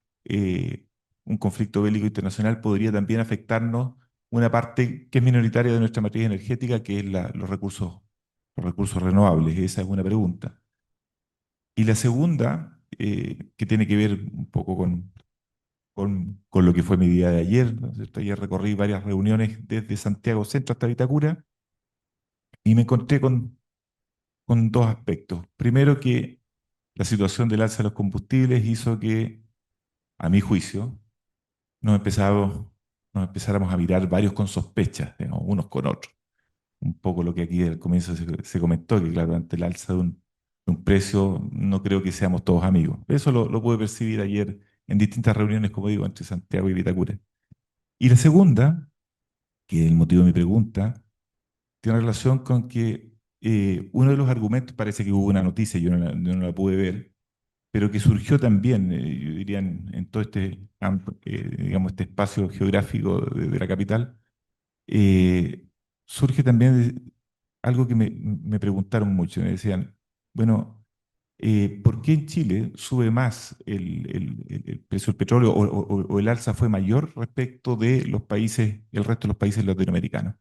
un conflicto bélico internacional podría también afectarnos una parte que es minoritaria de nuestra matriz energética, que es los recursos renovables? Esa es una pregunta. Y la segunda, que tiene que ver un poco con lo que fue mi día de ayer, ¿no es cierto? Ayer recorrí varias reuniones desde Santiago Centro hasta Vitacura y me encontré con dos aspectos. Primero, que la situación del alza de los combustibles hizo que, a mi juicio, nos empezáramos a mirar varios con sospecha, digamos, unos con otros. Un poco lo que aquí al comienzo se comentó, que claro, ante el alza de un precio, no creo que seamos todos amigos. Eso lo pude percibir ayer en distintas reuniones, como digo, entre Santiago y Vitacura. Y la segunda, que es el motivo de mi pregunta, tiene relación con que uno de los argumentos, parece que hubo una noticia, yo no la pude ver, pero que surgió también, yo diría, en todo digamos, este espacio geográfico de la capital, eh, surge también algo que me preguntaron mucho. Me decían, bueno, ¿por qué en Chile sube más el precio del petróleo o el alza fue mayor respecto de el resto de los países latinoamericanos?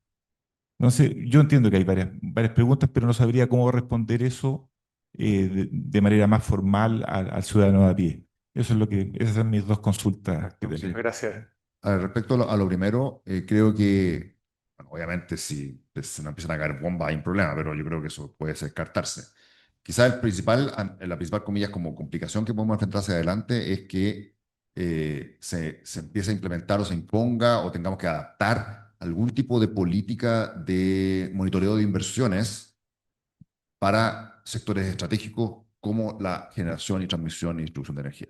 No sé, yo entiendo que hay varias preguntas, pero no sabría cómo responder eso de manera más formal al ciudadano de a pie. Esas son mis dos consultas que Muchas tenía. gracias. Respecto a lo primero, creo que, bueno, obviamente si se nos empiezan a caer bombas hay un problema, pero yo creo que eso puede descartarse. Quizás la principal, comillas, como complicación que podemos enfrentar hacia adelante es que se empiece a implementar o se imponga o tengamos que adaptar algún tipo de política de monitoreo de inversiones para sectores estratégicos como la generación y transmisión y distribución de energía.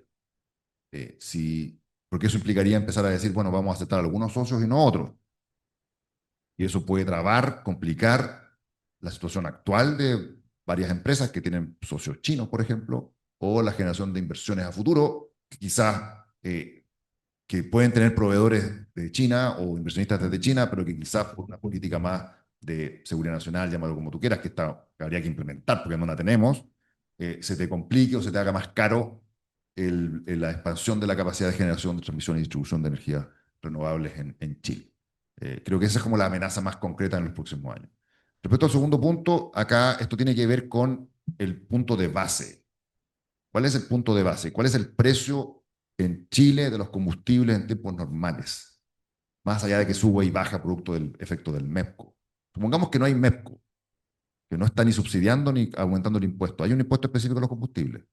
Porque eso implicaría empezar a decir, bueno, vamos a aceptar algunos socios y no otros. Y eso puede trabar, complicar la situación actual de varias empresas que tienen socios chinos, por ejemplo, o la generación de inversiones a futuro, que quizás que pueden tener proveedores de China o inversionistas desde China, pero que quizás por una política más de seguridad nacional, llámalo como tú quieras, que habría que implementar porque no la tenemos, se te complique o se te haga más caro la expansión de la capacidad de generación, de transmisión y distribución de energías renovables en Chile. Creo que esa es como la amenaza más concreta en los próximos años. Respecto al segundo punto, acá esto tiene que ver con el punto de base. ¿Cuál es el punto de base? ¿Cuál es el precio en Chile de los combustibles en tiempos normales? Más allá de que suba y baja producto del efecto del MEPCO. Supongamos que no hay MEPCO, que no está ni subsidiando ni aumentando el impuesto. Hay un impuesto específico a los combustibles.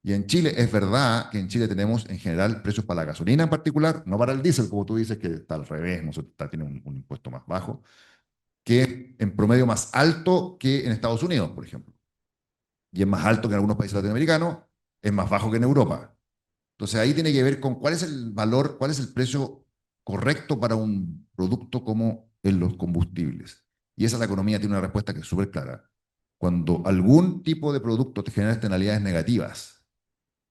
Y en Chile es verdad que en Chile tenemos en general precios para la gasolina en particular, no para el diésel, como tú dices, que está al revés, ¿no? Tiene un impuesto más bajo, que es en promedio más alto que en Estados Unidos, por ejemplo. Y es más alto que en algunos países latinoamericanos, es más bajo que en Europa. Entonces ahí tiene que ver con cuál es el valor, cuál es el precio correcto para un producto como en los combustibles. Y esa la economía tiene una respuesta que es súper clara. Cuando algún tipo de producto te genera externalidades negativas,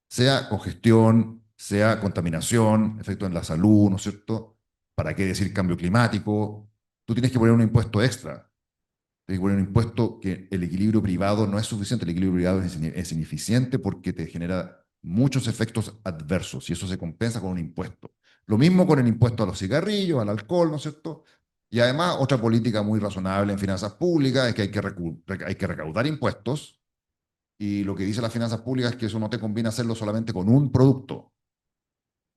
sea congestión, sea contaminación, efecto en la salud, ¿no es cierto? ¿Para qué decir cambio climático? Tú tienes que poner un impuesto extra. Tienes que poner un impuesto que el equilibrio privado no es suficiente. El equilibrio privado es ineficiente porque te genera muchos efectos adversos y eso se compensa con un impuesto. Lo mismo con el impuesto a los cigarrillos, al alcohol, ¿no es cierto? Y además, otra política muy razonable en finanzas públicas es que hay que recaudar impuestos y lo que dice las finanzas públicas es que eso no te conviene hacerlo solamente con un producto,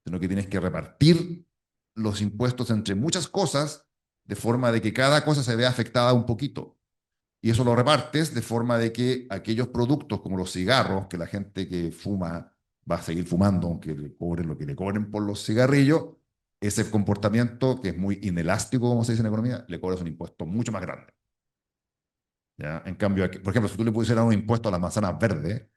sino que tienes que repartir los impuestos entre muchas cosas de forma de que cada cosa se vea afectada un poquito. Y eso lo repartes de forma de que aquellos productos como los cigarros, que la gente que fuma va a seguir fumando, aunque le cobren lo que le cobren por los cigarrillos, ese comportamiento que es muy inelástico, como se dice en economía, le cobras un impuesto mucho más grande. ¿Ya? En cambio, aquí, por ejemplo, si tú le pusieras un impuesto a las manzanas verdes,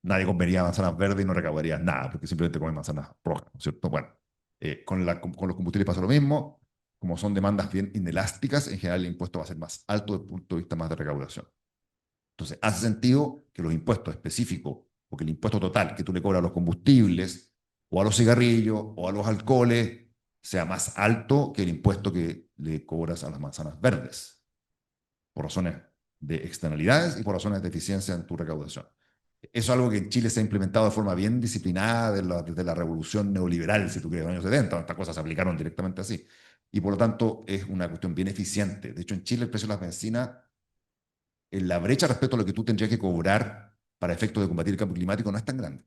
nadie comería manzanas verdes y no recaudarías nada, porque simplemente comen manzanas rojas, ¿no es cierto? Bueno, con los combustibles pasa lo mismo. Como son demandas bien inelásticas, en general el impuesto va a ser más alto desde el punto de vista más de recaudación. Entonces, hace sentido que los impuestos específicos, porque el impuesto total que tú le cobras a los combustibles, o a los cigarrillos, o a los alcoholes, sea más alto que el impuesto que le cobras a las manzanas verdes, por razones de externalidades y por razones de eficiencia en tu recaudación. Eso es algo que en Chile se ha implementado de forma bien disciplinada desde la revolución neoliberal, si tú quieres, en los años 70. Estas cosas se aplicaron directamente así. Y por lo tanto es una cuestión bien eficiente. De hecho, en Chile el precio de las bencinas, en la brecha respecto a lo que tú tendrías que cobrar para efectos de combatir el cambio climático no es tan grande.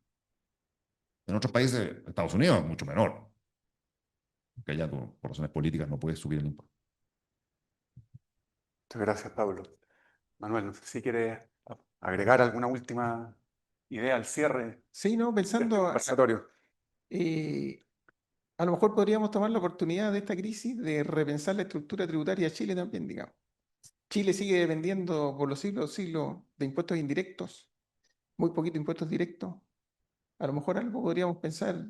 En otros países, Estados Unidos, es mucho menor. Que allá tú, por razones políticas no puedes subir el impuesto. Muchas gracias, Pablo. Manuel, no sé si quieres agregar alguna última idea al cierre Sí, no, de este pensando, conversatorio. eh, a lo mejor podríamos tomar la oportunidad de esta crisis de repensar la estructura tributaria de Chile también, digamos. Chile sigue dependiendo por los siglos de impuestos indirectos, muy poquito impuestos directos. A lo mejor algo podríamos pensar,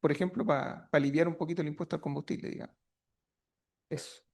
por ejemplo, para aliviar un poquito el impuesto al combustible, digamos. Eso.